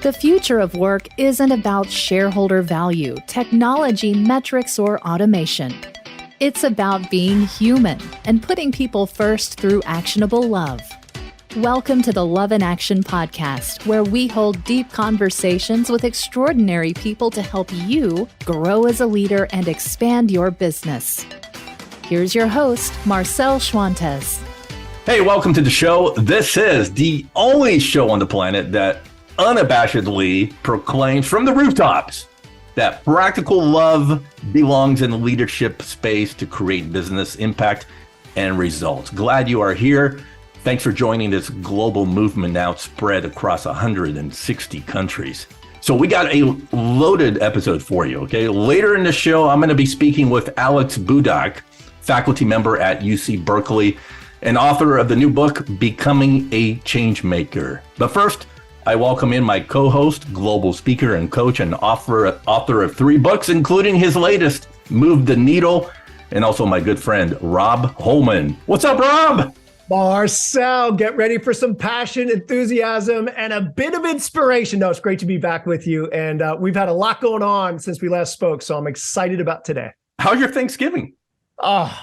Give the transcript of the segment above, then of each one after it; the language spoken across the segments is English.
The future of work isn't about shareholder value, technology, metrics, or automation. It's about being human and putting people first through actionable love. Welcome to the Love in Action podcast, where we hold deep conversations with extraordinary people to help you grow as a leader and expand your business. Here's your host, Marcel Schwantes. Hey, welcome to the show. This is the only show on the planet that unabashedly proclaims from the rooftops that practical love belongs in the leadership space to create business impact and results. Glad you are here. Thanks for joining this global movement now spread across 160 countries. So we got a loaded episode for you, okay? Later in the show, I'm going to be speaking with Alex Budak, faculty member at UC Berkeley, and author of the new book, Becoming a Changemaker. But first, I welcome in my co-host, global speaker and coach, and author of 3 books, including his latest, Move the Needle, and also my good friend, Robb Holman. What's up, Robb? Marcel, get ready for some passion, enthusiasm, and a bit of inspiration. No, it's great to be back with you. And we've had a lot going on since we last spoke, so I'm excited about today. How's your Thanksgiving? Oh,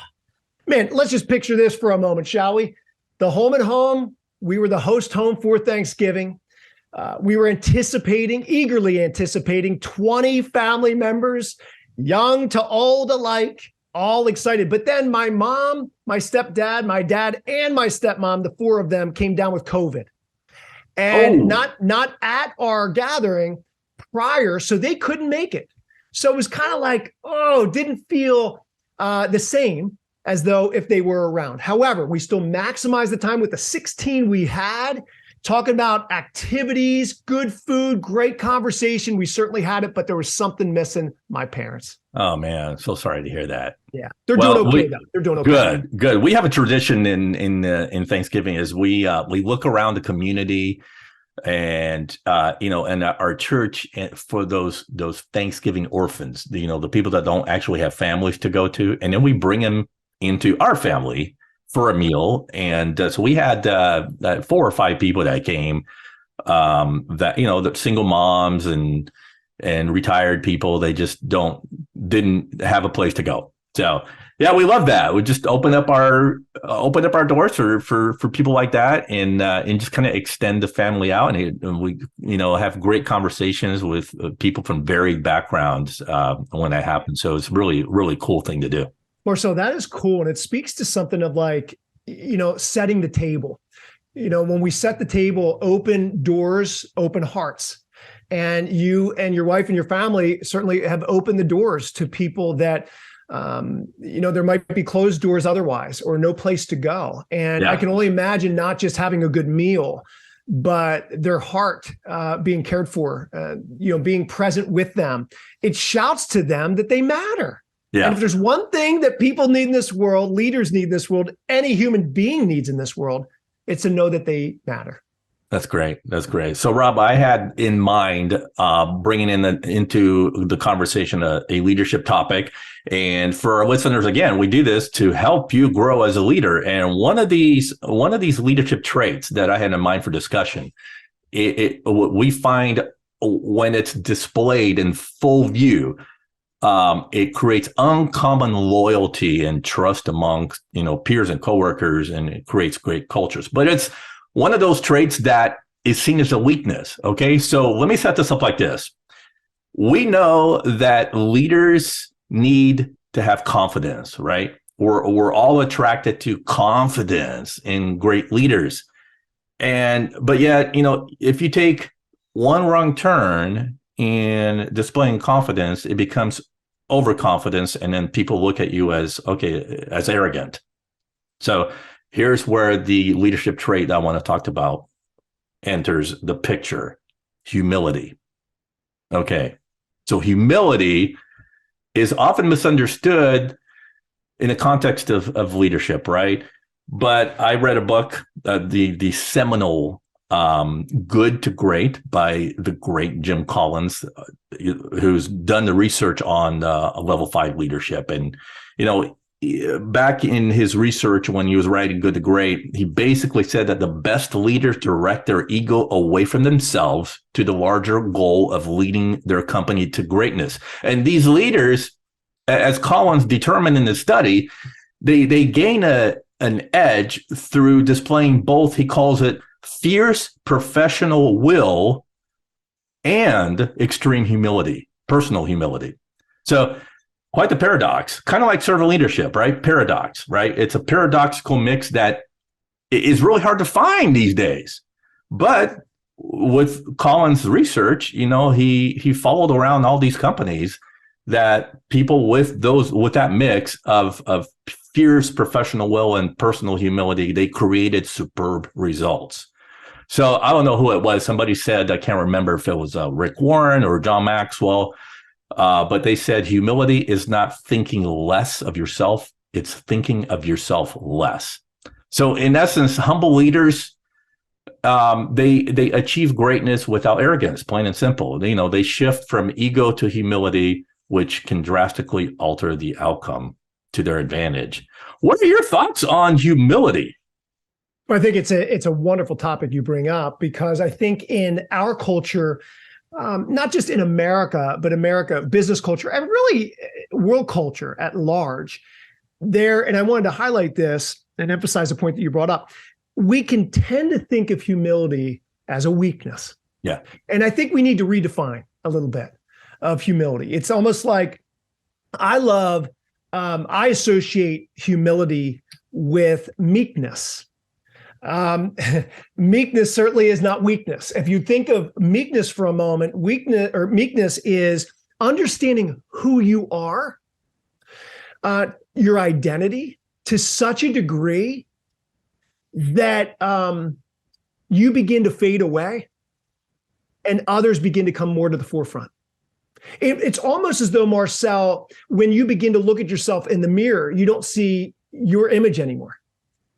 man, let's just picture this for a moment, shall we? The Holman home, we were the host home for Thanksgiving. We were eagerly anticipating 20 family members, young to old alike, all excited. But then my mom, my stepdad, my dad, and my stepmom, the 4 of them came down with COVID. And not at our gathering prior, so they couldn't make it. So it was kind of like, didn't feel the same as though if they were around. However, we still maximized the time with the 16 we had, talking about activities, good food, great conversation. We certainly had it, but there was something missing: my parents. Oh man, so sorry to hear that. Yeah, they're doing okay though. They're doing okay. Good. We have a tradition in Thanksgiving is we look around the community, and and our church for those Thanksgiving orphans, the people that don't actually have families to go to, and then we bring them into our family for a meal. And so we had 4 or 5 people that came, the single moms and retired people. They just didn't have a place to go. So yeah, we love that. We just open up our doors for people like that, and just kind of extend the family out, and we have great conversations with people from varied backgrounds when that happens. So it's really, really cool thing to do. Marcel, that is cool. And it speaks to something of like, setting the table. When we set the table, open doors, open hearts. And you and your wife and your family certainly have opened the doors to people that, there might be closed doors otherwise, or no place to go. And I can only imagine not just having a good meal, but their heart being cared for, being present with them. It shouts to them that they matter. Yeah. And if there's one thing that people need in this world, leaders need in this world, any human being needs in this world, it's to know that they matter. That's great. So, Robb, I had in mind bringing into the conversation a leadership topic. And for our listeners, again, we do this to help you grow as a leader. And one of these leadership traits that I had in mind for discussion, we find when it's displayed in full view, it creates uncommon loyalty and trust amongst, peers and coworkers, and it creates great cultures. But it's one of those traits that is seen as a weakness. Okay, so let me set this up like this. We know that leaders need to have confidence, right? We're all attracted to confidence in great leaders. But yet, if you take one wrong turn in displaying confidence, it becomes overconfidence, and then people look at you as arrogant. So here's where the leadership trait I want to talk about enters the picture: humility. Okay, so humility is often misunderstood in the context of leadership, right? But I read a book, the seminal Good to Great by the great Jim Collins, who's done the research on level 5 leadership. And, back in his research when he was writing Good to Great, he basically said that the best leaders direct their ego away from themselves to the larger goal of leading their company to greatness. And these leaders, as Collins determined in his study, they gain an edge through displaying both, he calls it, fierce professional will and extreme humility, personal humility. So quite the paradox, kind of like servant leadership, right? Paradox, right? It's a paradoxical mix that is really hard to find these days. But with Collins' research, he followed around all these companies that people with that mix of fierce professional will and personal humility, they created superb results. So I don't know who it was. Somebody said, I can't remember if it was Rick Warren or John Maxwell, but they said humility is not thinking less of yourself. It's thinking of yourself less. So in essence, humble leaders, they achieve greatness without arrogance, plain and simple. They shift from ego to humility, which can drastically alter the outcome to their advantage. What are your thoughts on humility? I think it's a wonderful topic you bring up, because I think in our culture, not just in America, but America business culture and really world culture at large, and I wanted to highlight this and emphasize the point that you brought up. We can tend to think of humility as a weakness. Yeah. And I think we need to redefine a little bit of humility. It's almost like I associate humility with meekness. Meekness certainly is not weakness. If you think of meekness for a moment, meekness is understanding who you are, your identity to such a degree that you begin to fade away and others begin to come more to the forefront. It's almost as though, Marcel, when you begin to look at yourself in the mirror, you don't see your image anymore.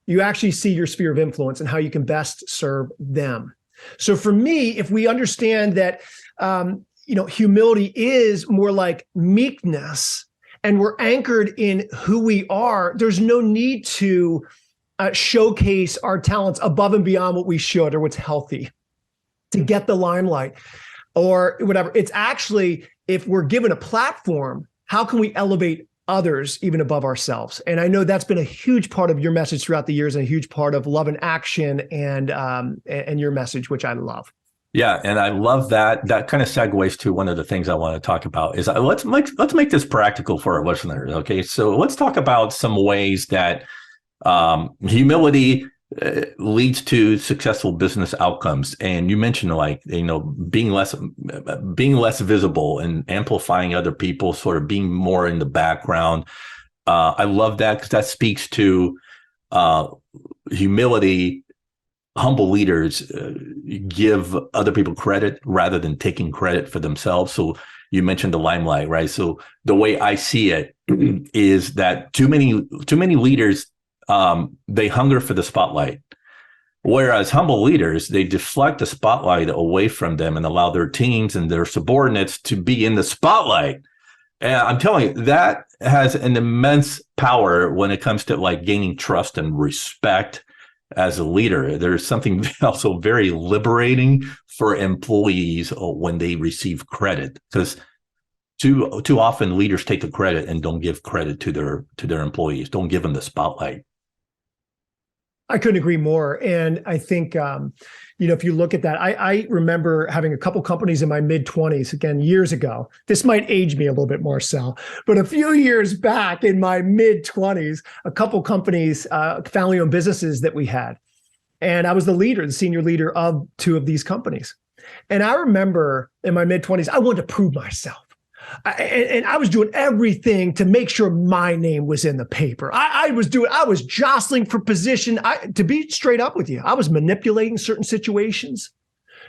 You actually see your sphere of influence and how you can best serve them. So for me, if we understand that, humility is more like meekness, and we're anchored in who we are, there's no need to showcase our talents above and beyond what we should or what's healthy to get the limelight or whatever. It's actually, if we're given a platform, how can we elevate others even above ourselves? And I know that's been a huge part of your message throughout the years and a huge part of Love and Action and your message, which I love. Yeah, and I love that. That kind of segues to one of the things I want to talk about is let's make this practical for our listeners. Okay, so let's talk about some ways that humility leads to successful business outcomes. And you mentioned being less visible and amplifying other people, sort of being more in the background. I love that because that speaks to humility. Humble leaders give other people credit rather than taking credit for themselves. So you mentioned the limelight, right? So the way I see it is that too many leaders, they hunger for the spotlight. Whereas humble leaders, they deflect the spotlight away from them and allow their teams and their subordinates to be in the spotlight. And I'm telling you, that has an immense power when it comes to gaining trust and respect as a leader. There's something also very liberating for employees when they receive credit, because too often leaders take the credit and don't give credit to their employees, don't give them the spotlight. I couldn't agree more. And I think, if you look at that, I remember having a couple companies in my mid-20s, again, years ago. This might age me a little bit, Marcel, but a few years back in my mid-20s, a couple companies, family-owned businesses that we had. And I was the senior leader of two of these companies. And I remember in my mid-20s, I wanted to prove myself. And I was doing everything to make sure my name was in the paper. I was jostling for position. To be straight up with you, I was manipulating certain situations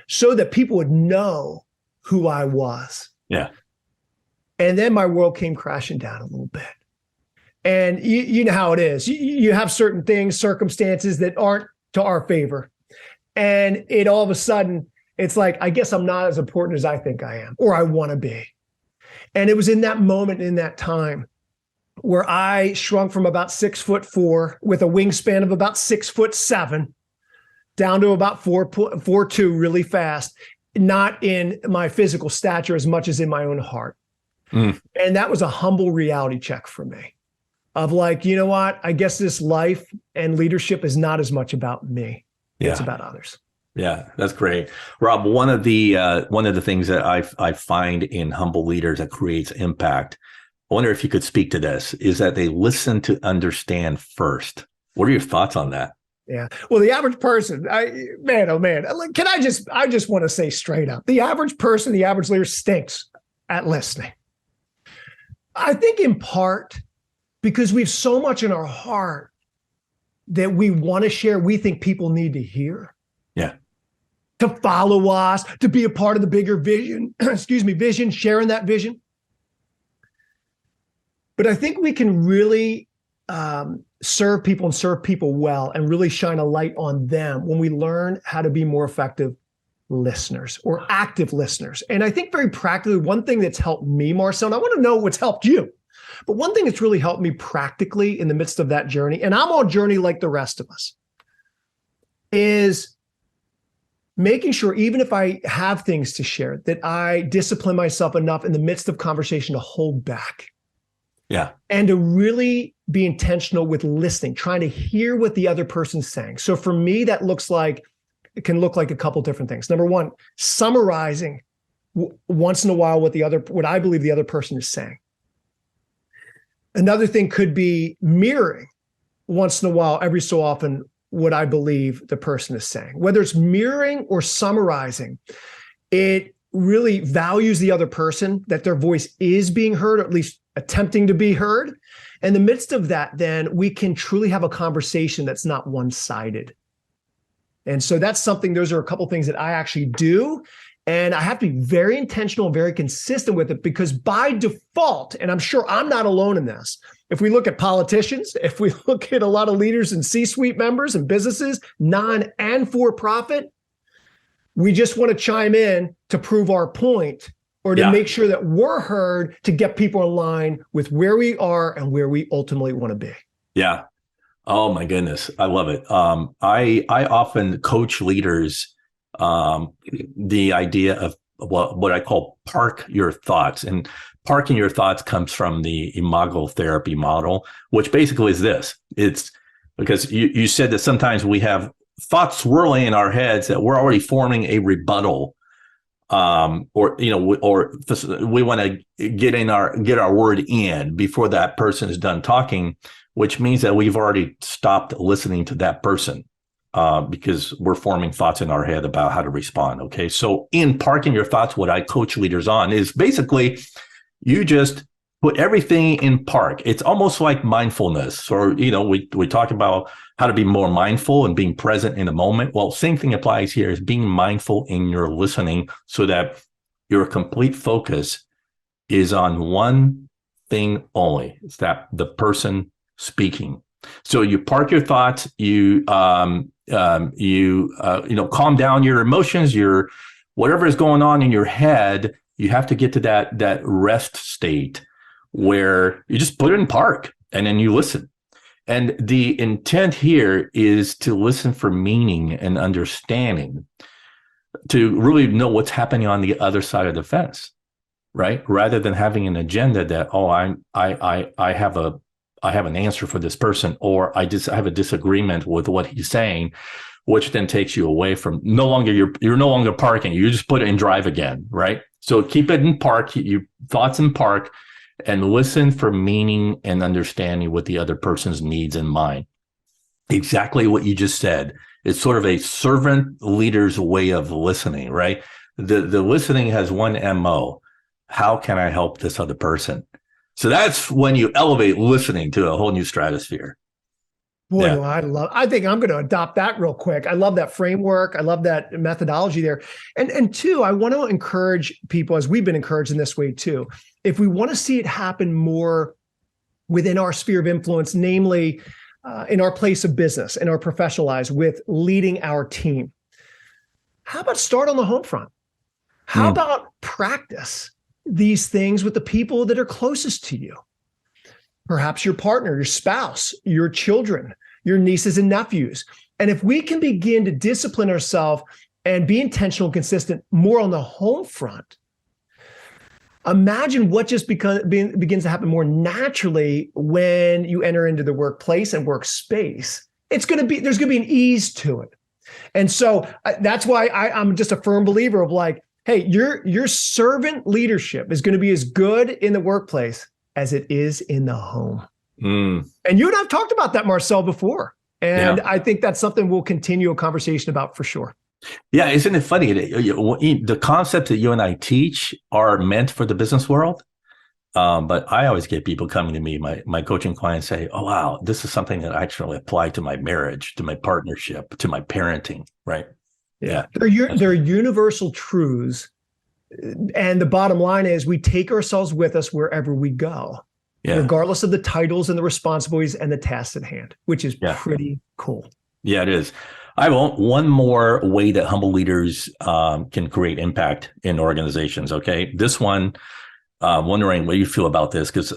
so that people would know who I was. Yeah. And then my world came crashing down a little bit. And you know how it is. You have certain things, circumstances that aren't to our favor. And it all of a sudden, it's like, I guess I'm not as important as I think I am, or I want to be. And it was in that moment, in that time, where I shrunk from about 6'4" with a wingspan of about 6'7" down to about 4'2" really fast, not in my physical stature as much as in my own heart. And that was a humble reality check for me of like, you know what? I guess this life and leadership is not as much about me. Yeah. It's about others. Yeah, that's great. Robb, one of the things that I find in humble leaders that creates impact, I wonder if you could speak to this, is that they listen to understand first. What are your thoughts on that? Yeah. Well, the average person, oh man, I just want to say straight up, the average person, the average leader stinks at listening. I think in part because we have so much in our heart that we want to share, we think people need to hear. Yeah. To follow us, to be a part of the bigger vision, vision, sharing that vision. But I think we can really serve people well and really shine a light on them when we learn how to be more effective listeners or active listeners. And I think very practically, one thing that's helped me, Marcel, and I want to know what's helped you, but one thing that's really helped me practically in the midst of that journey, and I'm on a journey like the rest of us, is making sure, even if I have things to share, that I discipline myself enough in the midst of conversation to hold back. Yeah. And to really be intentional with listening, trying to hear what the other person's saying. So for me, it can look like a couple different things. Number one, summarizing once in a while what I believe the other person is saying. Another thing could be mirroring once in a while, every so often, what I believe the person is saying. Whether it's mirroring or summarizing, it really values the other person, that their voice is being heard, or at least attempting to be heard. In the midst of that, then we can truly have a conversation that's not one-sided. And so that's something, those are a couple things that I actually do. And I have to be very intentional and very consistent with it, because by default, and I'm sure I'm not alone in this, if we look at politicians, if we look at a lot of leaders and C-suite members and businesses, non and for-profit, we just want to chime in to prove our point or to make sure that we're heard, to get people in line with where we are and where we ultimately want to be. Yeah. Oh my goodness. I love it. I often coach leaders, the idea of what I call park your thoughts. And parking your thoughts comes from the imago therapy model, which basically is this. It's because you said that sometimes we have thoughts swirling in our heads that we're already forming a rebuttal, or we want to get our word in before that person is done talking, which means that we've already stopped listening to that person, because we're forming thoughts in our head about how to respond. Okay. So in parking your thoughts, what I coach leaders on is basically you just put everything in park. It's almost like mindfulness, or, we talk about how to be more mindful and being present in the moment. Well, same thing applies here, is being mindful in your listening so that your complete focus is on one thing only. It's that the person speaking. So you park your thoughts, you calm down your emotions, your whatever is going on in your head. You have to get to that rest state where you just put it in park and then you listen. And the intent here is to listen for meaning and understanding, to really know what's happening on the other side of the fence, right? Rather than having an agenda that, I have an answer for this person, or I have a disagreement with what he's saying, which then takes you away from you're no longer parking. You just put it in drive again, right? So keep it in park, your thoughts in park, and listen for meaning and understanding what the other person's needs in mind. Exactly what you just said. It's sort of a servant leader's way of listening, right? The listening has one MO. How can I help this other person? So that's when you elevate listening to a whole new stratosphere. Boy, yeah. I think I'm going to adopt that real quick. I love that framework. I love that methodology there. And two, I want to encourage people, as we've been encouraged in this way too, if we want to see it happen more within our sphere of influence, namely in our place of business, in our professional lives, with leading our team, how about start on the home front? How about practice these things with the people that are closest to you? perhaps your partner, your spouse, your children, your nieces and nephews. And if we can begin to discipline ourselves and be intentional and consistent more on the home front, imagine what just begins to happen more naturally when you enter into the workplace and workspace. There's going to be an ease to it. And so that's why I'm just a firm believer of like, hey, your servant leadership is going to be as good in the workplace as it is in the home. And you and I've talked about that, Marcel, before. And I think that's something we'll continue a conversation about for sure. Yeah, isn't it funny? The concepts that you and I teach are meant for the business world. But I always get people coming to me, my coaching clients say, oh, wow, this is something that I actually apply to my marriage, to my partnership, to my parenting, right? Yeah. They're universal truths. And the bottom line is we take ourselves with us wherever we go, regardless of the titles and the responsibilities and the tasks at hand, which is pretty cool. Yeah, it is. I want one more way that humble leaders can create impact in organizations. Okay. This one, wondering what you feel about this, because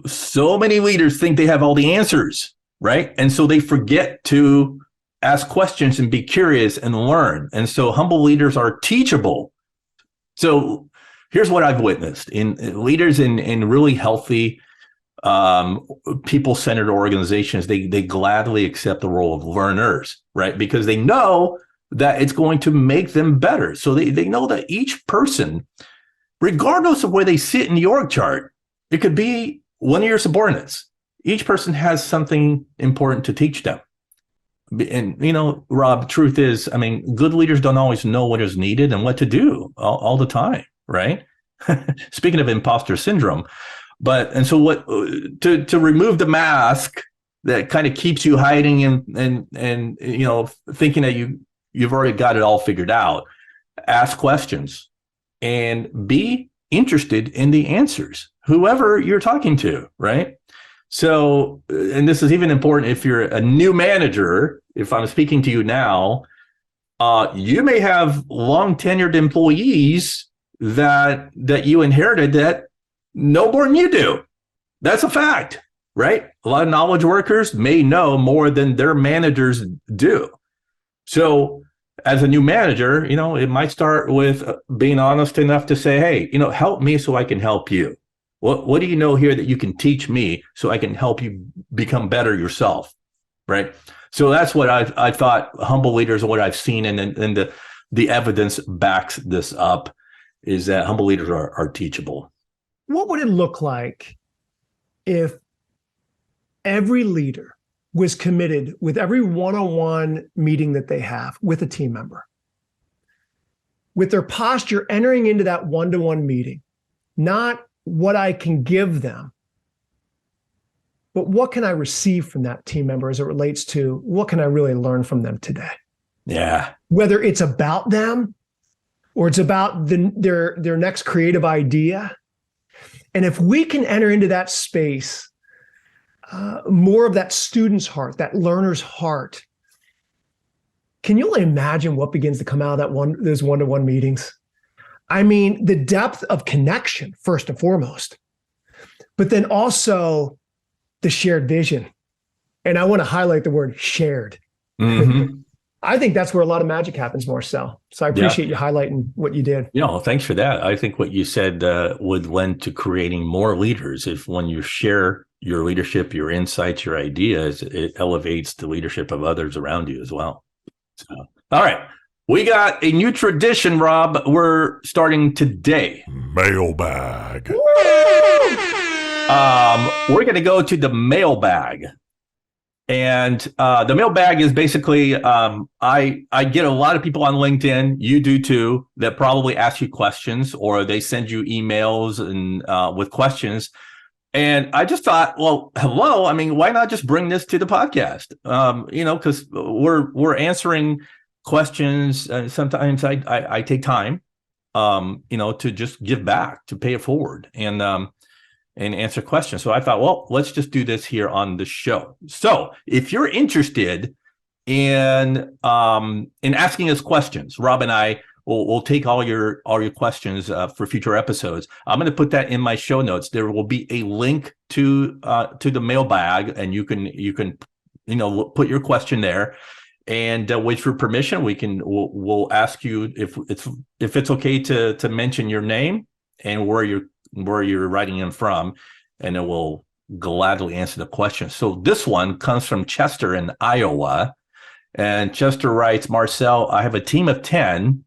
so many leaders think they have all the answers, right? And so they forget to ask questions and be curious and learn. And so humble leaders are teachable. So here's what I've witnessed in leaders in really healthy, people-centered organizations. They gladly accept the role of learners, right? Because they know that it's going to make them better. So they know that each person, regardless of where they sit in the org chart, it could be one of your subordinates. Each person has something important to teach them. And, Rob, truth is, good leaders don't always know what is needed and what to do all the time, right? Speaking of imposter syndrome. So what to remove the mask that kind of keeps you hiding and thinking that you've already got it all figured out, ask questions. And be interested in the answers, whoever you're talking to, right? So, and this is even important if you're a new manager. If I'm speaking to you now, you may have long tenured employees that you inherited that know more than you do. That's a fact, right? A lot of knowledge workers may know more than their managers do. So, as a new manager, it might start with being honest enough to say, hey, help me so I can help you. What do you know here that you can teach me so I can help you become better yourself, right? So that's what I thought humble leaders, what I've seen, and the evidence backs this up, is that humble leaders are teachable. What would it look like if every leader was committed with every one-on-one meeting that they have with a team member, with their posture entering into that one-to-one meeting, not what I can give them, but what can I receive from that team member as it relates to what can I really learn from them today? Yeah. Whether it's about them or it's about their next creative idea. And if we can enter into that space, more of that student's heart, that learner's heart, can you only imagine what begins to come out of those one-to-one meetings? The depth of connection, first and foremost, but then also the shared vision. And I want to highlight the word shared. Mm-hmm. I think that's where a lot of magic happens, Marcel. So I appreciate you highlighting what you did. Thanks for that. I think what you said would lend to creating more leaders. If when you share your leadership, your insights, your ideas, it elevates the leadership of others around you as well. So, all right. We got a new tradition, Rob. We're starting today. Mailbag. We're going to go to the mailbag. And the mailbag is basically, I get a lot of people on LinkedIn, you do too, that probably ask you questions or they send you emails and with questions. And I just thought, well, hello. Why not just bring this to the podcast? Because we're answering questions. Sometimes I take time, to just give back, to pay it forward and answer questions. So I thought, well, let's just do this here on the show. So if you're interested in asking us questions, Rob and I we'll take all your questions for future episodes. I'm going to put that in my show notes. There will be a link to the mailbag, and you can put your question there, and wait for permission. We'll ask you if it's okay to mention your name and where you're writing in from, and then we'll gladly answer the question. So this one comes from Chester in Iowa, and Chester writes, Marcel, I have a team of 10,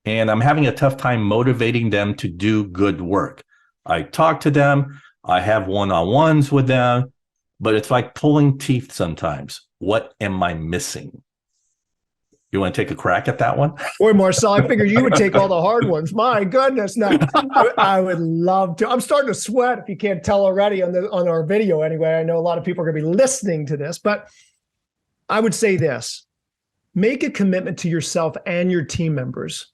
and I'm having a tough time motivating them to do good work. I talk to them, I have one-on-ones with them, but it's like pulling teeth sometimes. What am I missing? You want to take a crack at that one? Boy, Marcel, I figured you would take all the hard ones. My goodness. No, I would love to. I'm starting to sweat, if you can't tell already on our video anyway. I know a lot of people are going to be listening to this, but I would say this. Make a commitment to yourself and your team members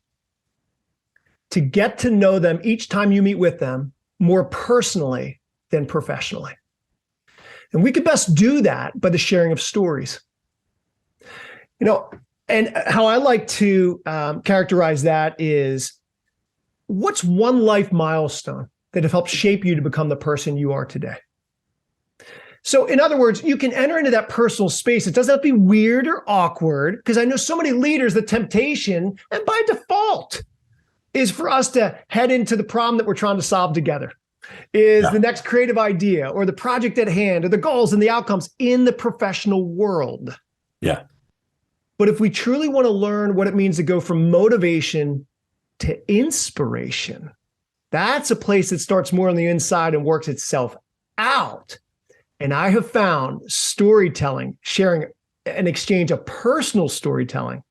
to get to know them each time you meet with them more personally than professionally. And we could best do that by the sharing of stories. And how I like to characterize that is, what's one life milestone that have helped shape you to become the person you are today? So in other words, you can enter into that personal space. It doesn't have to be weird or awkward, because I know so many leaders, the temptation, and by default, is for us to head into the problem that we're trying to solve together. Is the next creative idea or the project at hand or the goals and the outcomes in the professional world. Yeah. But if we truly want to learn what it means to go from motivation to inspiration, that's a place that starts more on the inside and works itself out. And I have found storytelling, sharing an exchange of personal storytelling,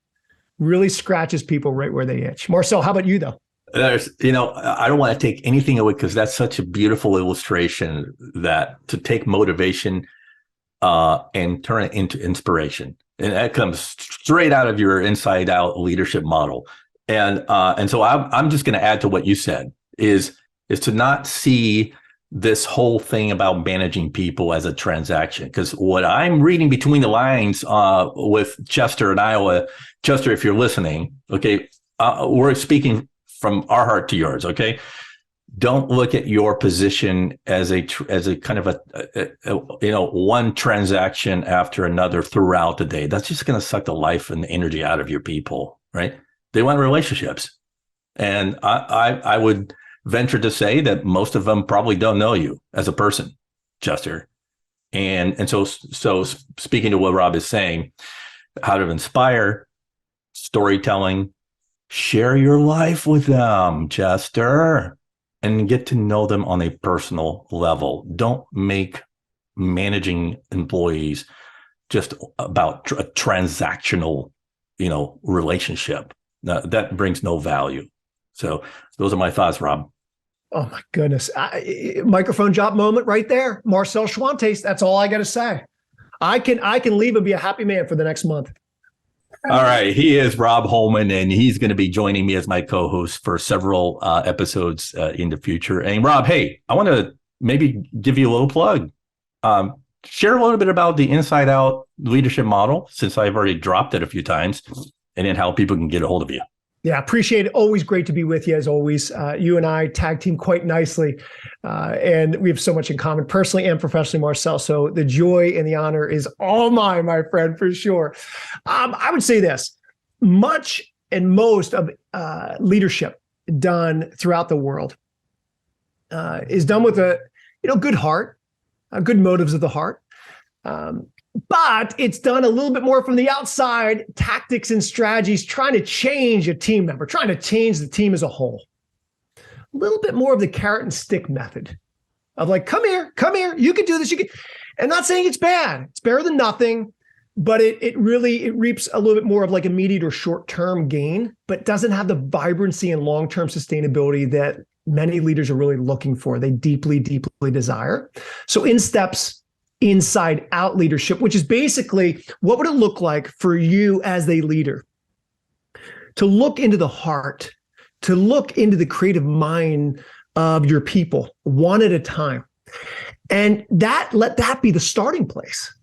really scratches people right where they itch. Marcel, how about you though? I don't want to take anything away, because that's such a beautiful illustration, that to take motivation and turn it into inspiration. And that comes straight out of your inside out leadership model. And so I'm just going to add to what you said is to not see this whole thing about managing people as a transaction. Because what I'm reading between the lines with Chester in Iowa, Chester, if you're listening, okay, we're speaking from our heart to yours, okay? Don't look at your position as a kind of a one transaction after another throughout the day. That's just going to suck the life and the energy out of your people, right? They want relationships, and I would venture to say that most of them probably don't know you as a person, Chester. And so speaking to what Robb is saying, how to inspire, storytelling, share your life with them, Chester, and get to know them on a personal level. Don't make managing employees just about a transactional, relationship. That brings no value. So those are my thoughts, Robb. Oh my goodness. Microphone drop moment right there. Marcel Schwantes, that's all I got to say. I can leave and be a happy man for the next month. All right. He is Robb Holman, and he's going to be joining me as my co-host for several episodes in the future. And Robb, hey, I want to maybe give you a little plug. Share a little bit about the Inside Out leadership model, since I've already dropped it a few times, and then how people can get a hold of you. Yeah, appreciate it. Always great to be with you, as always. You and I tag team quite nicely, and we have so much in common, personally and professionally, Marcel. So the joy and the honor is all mine, my friend, for sure. I would say this: much and most of leadership done throughout the world is done with a good heart, good motives of the heart. But it's done a little bit more from the outside, tactics and strategies, trying to change a team member, trying to change the team as a whole. A little bit more of the carrot and stick method of like, come here, you can do this. You can. And not saying it's bad. It's better than nothing, but it reaps a little bit more of like immediate or short-term gain, but doesn't have the vibrancy and long-term sustainability that many leaders are really looking for. They deeply, deeply desire. So in steps inside out leadership, which is basically, what would it look like for you as a leader to look into the heart, to look into the creative mind of your people one at a time, and let that be the starting place.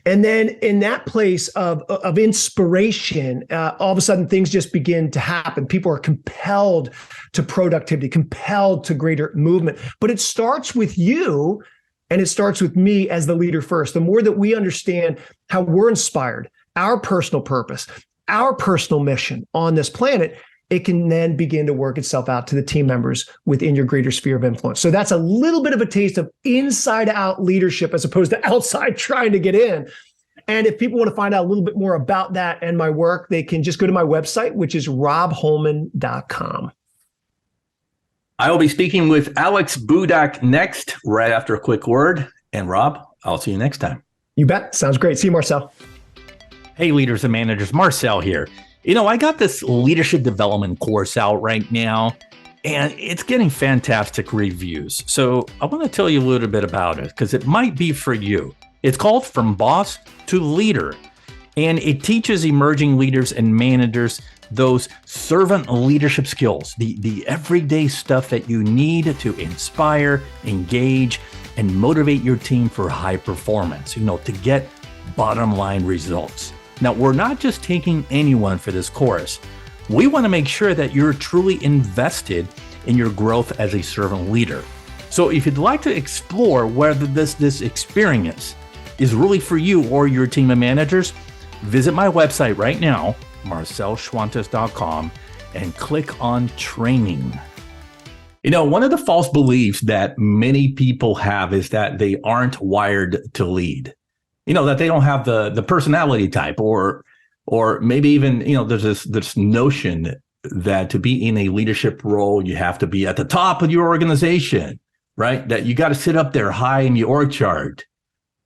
And then in that place of inspiration, all of a sudden things just begin to happen. People are compelled to productivity, compelled to greater movement. But it starts with you and it starts with me as the leader first. The more that we understand how we're inspired, our personal purpose, our personal mission on this planet, it can then begin to work itself out to the team members within your greater sphere of influence. So that's a little bit of a taste of inside out leadership as opposed to outside trying to get in. And if people want to find out a little bit more about that and my work, they can just go to my website, which is robbholman.com. I will be speaking with Alex Budak next, right after a quick word. And Robb, I'll see you next time. You bet. Sounds great. See you, Marcel. Hey, leaders and managers, Marcel here. You know, I got this leadership development course out right now, and it's getting fantastic reviews. So I want to tell you a little bit about it because it might be for you. It's called From Boss to Leader, and it teaches emerging leaders and managers those servant leadership skills, the everyday stuff that you need to inspire, engage, and motivate your team for high performance, to get bottom line results. Now, we're not just taking anyone for this course. We want to make sure that you're truly invested in your growth as a servant leader. So if you'd like to explore whether this experience is really for you or your team of managers, visit my website right now, marcelschwantes.com, and click on training. One of the false beliefs that many people have is that they aren't wired to lead. That they don't have the personality type or maybe even, there's this notion that to be in a leadership role, you have to be at the top of your organization, right? That you got to sit up there high in the org chart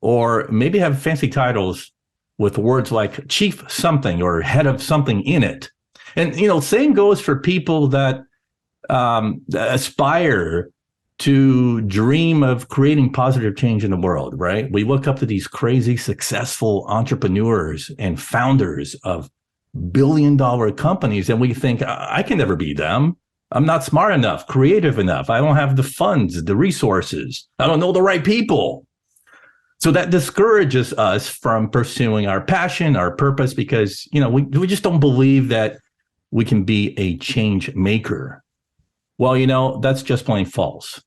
or maybe have fancy titles with words like chief something or head of something in it. And, same goes for people that aspire to dream of creating positive change in the world, right? We look up to these crazy, successful entrepreneurs and founders of billion-dollar companies, and we think, I can never be them. I'm not smart enough, creative enough. I don't have the funds, the resources. I don't know the right people. So that discourages us from pursuing our passion, our purpose, because, we just don't believe that we can be a change maker. Well, that's just plain false.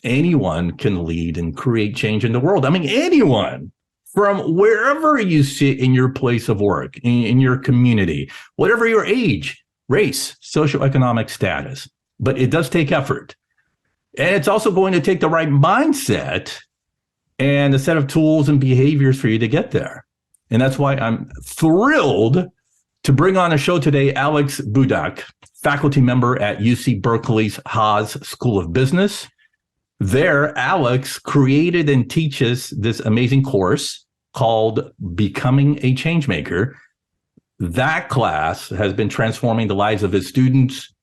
Anyone can lead and create change in the world. I mean, anyone from wherever you sit in your place of work, in your community, whatever your age, race, socioeconomic status. But it does take effort. And it's also going to take the right mindset and a set of tools and behaviors for you to get there. And that's why I'm thrilled to bring on a show today, Alex Budak, faculty member at UC Berkeley's Haas School of Business. There, Alex created and teaches this amazing course called Becoming a Changemaker. That class has been transforming the lives of his students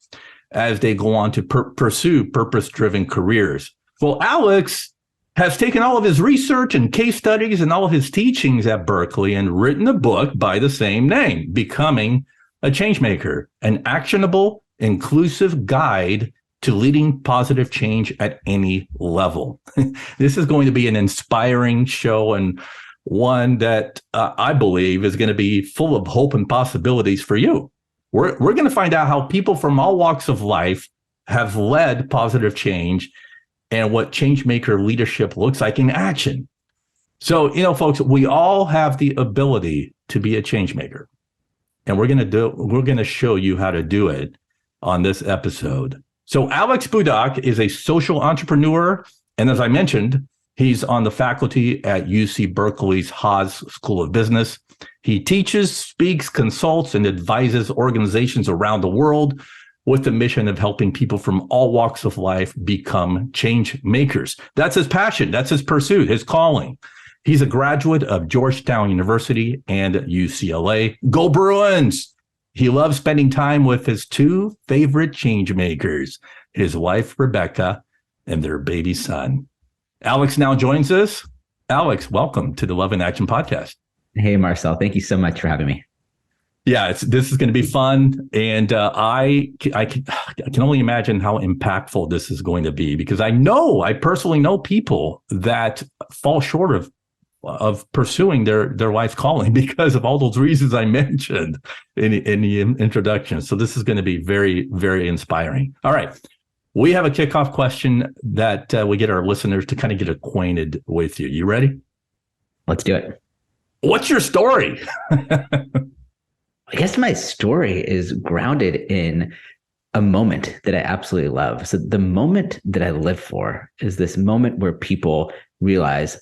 as they go on to pursue purpose-driven careers. Well, Alex has taken all of his research and case studies and all of his teachings at Berkeley and written a book by the same name, Becoming a Changemaker, an actionable, inclusive guide to leading positive change at any level. This is going to be an inspiring show and one that I believe is going to be full of hope and possibilities for you. We're going to find out how people from all walks of life have led positive change and what changemaker leadership looks like in action. So, folks, we all have the ability to be a changemaker, and we're going to show you how to do it on this episode. So Alex Budak is a social entrepreneur. And as I mentioned, he's on the faculty at UC Berkeley's Haas School of Business. He teaches, speaks, consults, and advises organizations around the world with the mission of helping people from all walks of life become change makers. That's his passion. That's his pursuit, his calling. He's a graduate of Georgetown University and UCLA. Go Bruins! He loves spending time with his two favorite change makers, his wife, Rebecca, and their baby son. Alex now joins us. Alex, welcome to the Love in Action podcast. Hey, Marcel. Thank you so much for having me. Yeah, this is going to be fun. And I can only imagine how impactful this is going to be because I personally know people that fall short of of pursuing their life's calling because of all those reasons I mentioned in the introduction. So this is going to be very, very inspiring. All right. We have a kickoff question that we get our listeners to kind of get acquainted with you. You ready? Let's do it. What's your story? I guess my story is grounded in a moment that I absolutely love. So the moment that I live for is this moment where people realize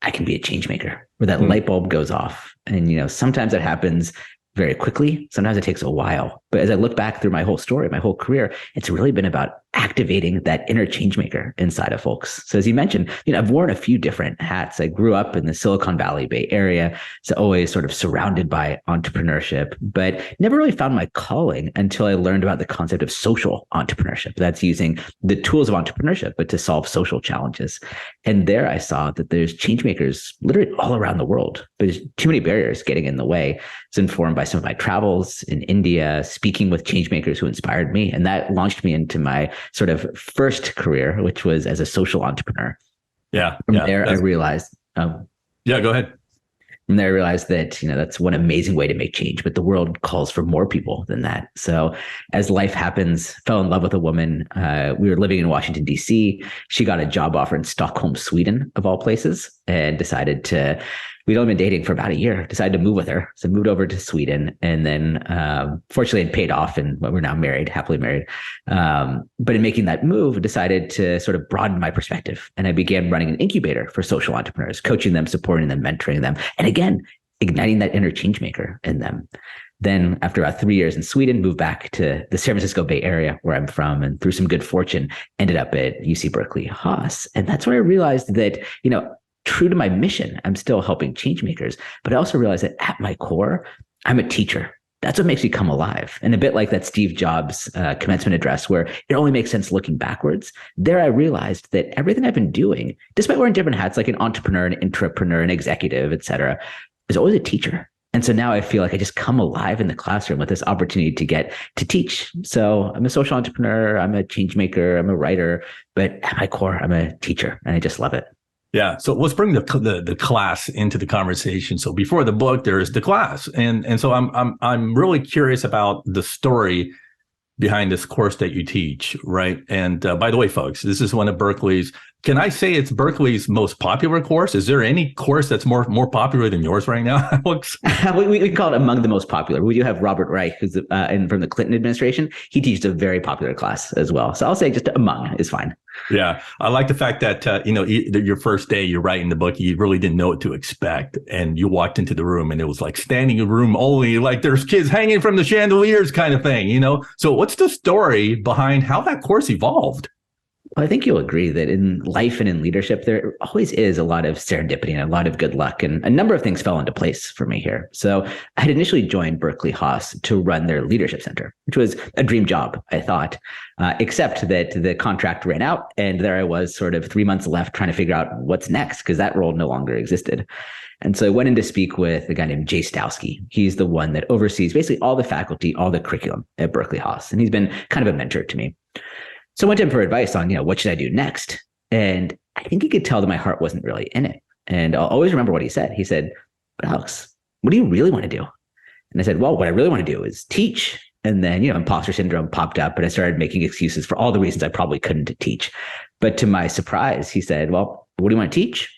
I can be a change maker, where that light bulb goes off. And, sometimes it happens very quickly. Sometimes it takes a while. But as I look back through my whole story, my whole career, it's really been about activating that inner change maker inside of folks. So as you mentioned, I've worn a few different hats. I grew up in the Silicon Valley Bay Area, so always sort of surrounded by entrepreneurship, but never really found my calling until I learned about the concept of social entrepreneurship. That's using the tools of entrepreneurship, but to solve social challenges. And there I saw that there's change makers literally all around the world, but there's too many barriers getting in the way. It's informed by some of my travels in India, speaking with change makers who inspired me. And that launched me into my sort of first career, which was as a social entrepreneur. From there, I realized. Go ahead. From there, I realized that, that's one amazing way to make change, but the world calls for more people than that. So as life happens, fell in love with a woman. We were living in Washington, D.C. She got a job offer in Stockholm, Sweden, of all places, and decided to, we'd only been dating for about a year, decided to move with her. So moved over to Sweden, and then fortunately it paid off, and we're now married, happily married. But in making that move, decided to sort of broaden my perspective. And I began running an incubator for social entrepreneurs, coaching them, supporting them, mentoring them. And again, igniting that inner change maker in them. Then after about 3 years in Sweden, moved back to the San Francisco Bay Area where I'm from, and through some good fortune, ended up at UC Berkeley, Haas. And that's where I realized that, true to my mission, I'm still helping change makers, but I also realized that at my core, I'm a teacher. That's what makes me come alive. And a bit like that Steve Jobs commencement address, where it only makes sense looking backwards. There I realized that everything I've been doing, despite wearing different hats like an entrepreneur, an intrapreneur, an executive, et cetera, is always a teacher. And so now I feel like I just come alive in the classroom with this opportunity to get to teach. So I'm a social entrepreneur, I'm a change maker, I'm a writer, but at my core, I'm a teacher, and I just love it. Yeah. So let's bring the class into the conversation. So before the book, there is the class. And so I'm really curious about the story behind this course that you teach, right? And by the way, folks, this is one of Berkeley's, can I say it's Berkeley's most popular course? Is there any course that's more popular than yours right now, Alex? we call it among the most popular. We do have Robert Reich, who's from the Clinton administration. He teaches a very popular class as well. So I'll say just among is fine. Yeah. I like the fact that, your first day, you're writing the book, you really didn't know what to expect. And you walked into the room and it was like standing room only, like there's kids hanging from the chandeliers kind of thing, So what's the story behind how that course evolved? Well, I think you'll agree that in life and in leadership, there always is a lot of serendipity and a lot of good luck. And a number of things fell into place for me here. So I had initially joined Berkeley Haas to run their leadership center, which was a dream job, I thought, except that the contract ran out. And there I was sort of 3 months left trying to figure out what's next, because that role no longer existed. And so I went in to speak with a guy named Jay Stowski. He's the one that oversees basically all the faculty, all the curriculum at Berkeley Haas. And he's been kind of a mentor to me. So I went to him for advice on, what should I do next? And I think he could tell that my heart wasn't really in it. And I'll always remember what he said. He said, "But Alex, what do you really want to do?" And I said, "Well, what I really want to do is teach." And then, imposter syndrome popped up, and I started making excuses for all the reasons I probably couldn't teach. But to my surprise, he said, "Well, what do you want to teach?"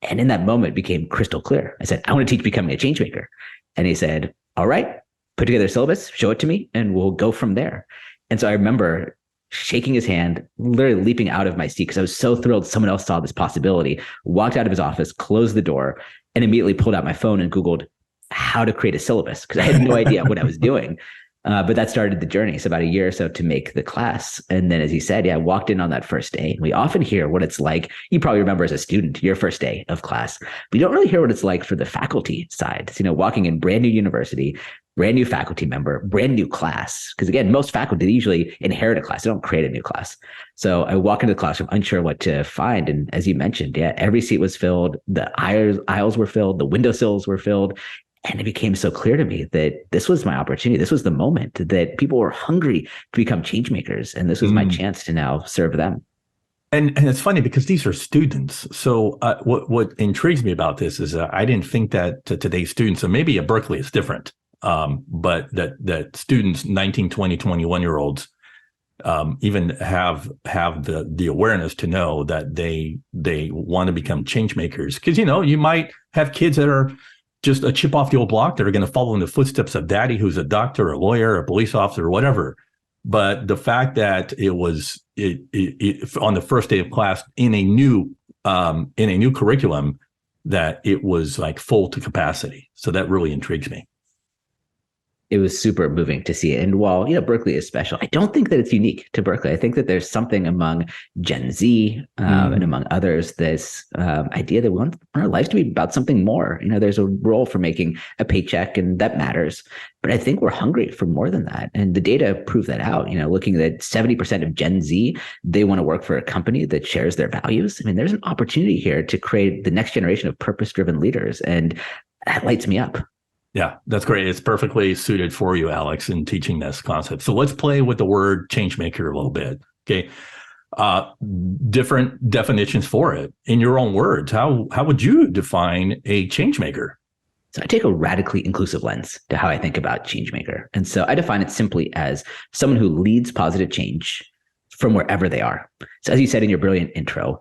And in that moment, it became crystal clear. I said, "I want to teach becoming a change maker." And he said, "All right, put together a syllabus, show it to me, and we'll go from there." And so I remember shaking his hand, literally leaping out of my seat because I was so thrilled someone else saw this possibility, walked out of his office, closed the door, and immediately pulled out my phone and Googled how to create a syllabus because I had no idea what I was doing. But that started the journey. So about a year or so to make the class. And then, as he said, I walked in on that first day. We often hear what it's like. You probably remember as a student, your first day of class. We don't really hear what it's like for the faculty side. Walking in brand new university, brand new faculty member, brand new class. Because again, most faculty usually inherit a class. They don't create a new class. So I walk into the classroom unsure what to find. And as you mentioned, every seat was filled. The aisles were filled. The windowsills were filled. And it became so clear to me that this was my opportunity. This was the moment that people were hungry to become change makers. And this was my chance to now serve them. And it's funny because these are students. So what intrigues me about this is I didn't think that today's students, and maybe at Berkeley it's different, but that students, 19, 20, 21-year-olds, even have the awareness to know that they want to become change makers. Because, you might have kids that are just a chip off the old block that are going to follow in the footsteps of daddy, who's a doctor, a lawyer, a police officer, or whatever. But the fact that it was on the first day of class in a new curriculum, that it was like full to capacity. So that really intrigues me. It was super moving to see it. And while, Berkeley is special, I don't think that it's unique to Berkeley. I think that there's something among Gen Z and among others, this idea that we want our lives to be about something more. There's a role for making a paycheck, and that matters. But I think we're hungry for more than that. And the data prove that out. Looking at 70% of Gen Z, they want to work for a company that shares their values. There's an opportunity here to create the next generation of purpose-driven leaders. And that lights me up. Yeah, that's great. It's perfectly suited for you, Alex, in teaching this concept. So let's play with the word changemaker a little bit. Okay. Different definitions for it. In your own words, how would you define a changemaker? So I take a radically inclusive lens to how I think about changemaker. And so I define it simply as someone who leads positive change from wherever they are. So as you said in your brilliant intro,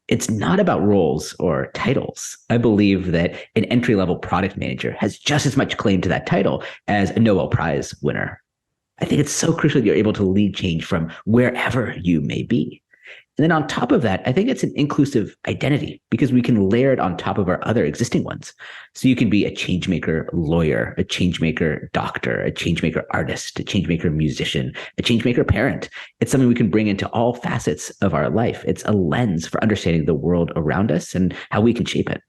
it's not about roles or titles. I believe that an entry-level product manager has just as much claim to that title as a Nobel Prize winner. I think it's so crucial that you're able to lead change from wherever you may be. And then on top of that, I think it's an inclusive identity because we can layer it on top of our other existing ones. So you can be a changemaker lawyer, a changemaker doctor, a changemaker artist, a changemaker musician, a changemaker parent. It's something we can bring into all facets of our life. It's a lens for understanding the world around us and how we can shape it.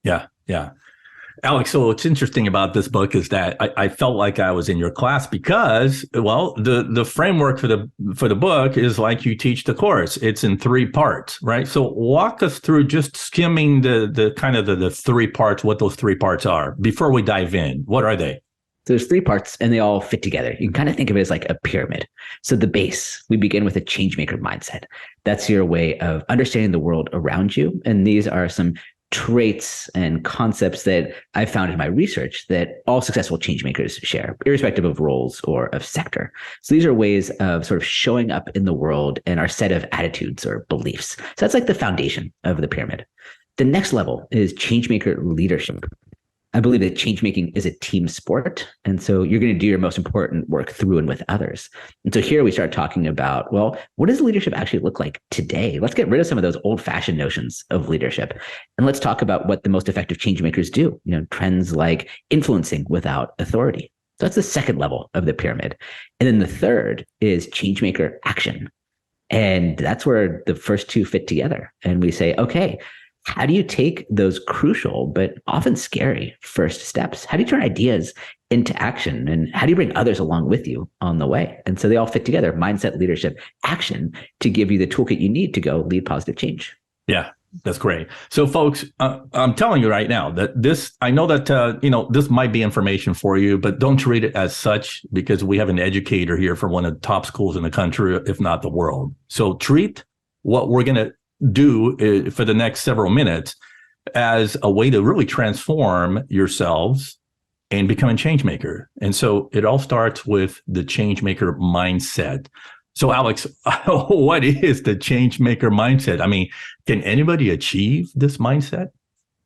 Yeah, yeah. Alex, so what's interesting about this book is that I felt like I was in your class because, well, the framework for the book is like you teach the course. It's in 3 parts, right? So walk us through just skimming the kind of the 3 parts, what those 3 parts are before we dive in. What are they? So there's 3 parts and they all fit together. You can kind of think of it as like a pyramid. So the base, we begin with a changemaker mindset. That's your way of understanding the world around you. And these are some traits and concepts that I've found in my research that all successful changemakers share, irrespective of roles or of sector. So these are ways of sort of showing up in the world and our set of attitudes or beliefs. So that's like the foundation of the pyramid. The next level is changemaker leadership. I believe that change making is a team sport. And so you're going to do your most important work through and with others. And so here we start talking about, well, what does leadership actually look like today? Let's get rid of some of those old fashioned notions of leadership. And let's talk about what the most effective change makers do, trends like influencing without authority. So that's the second level of the pyramid. And then the third is changemaker action. And that's where the first 2 fit together. And we say, okay, how do you take those crucial but often scary first steps? How do you turn ideas into action? And how do you bring others along with you on the way? And so they all fit together, mindset, leadership, action, to give you the toolkit you need to go lead positive change. Yeah, that's great. So folks, I'm telling you right now that I know that, this might be information for you, but don't treat it as such because we have an educator here from one of the top schools in the country, if not the world. So treat what we're going to do for the next several minutes as a way to really transform yourselves and become a change maker. And so it all starts with the changemaker mindset. So Alex, what is the changemaker mindset? I mean, can anybody achieve this mindset?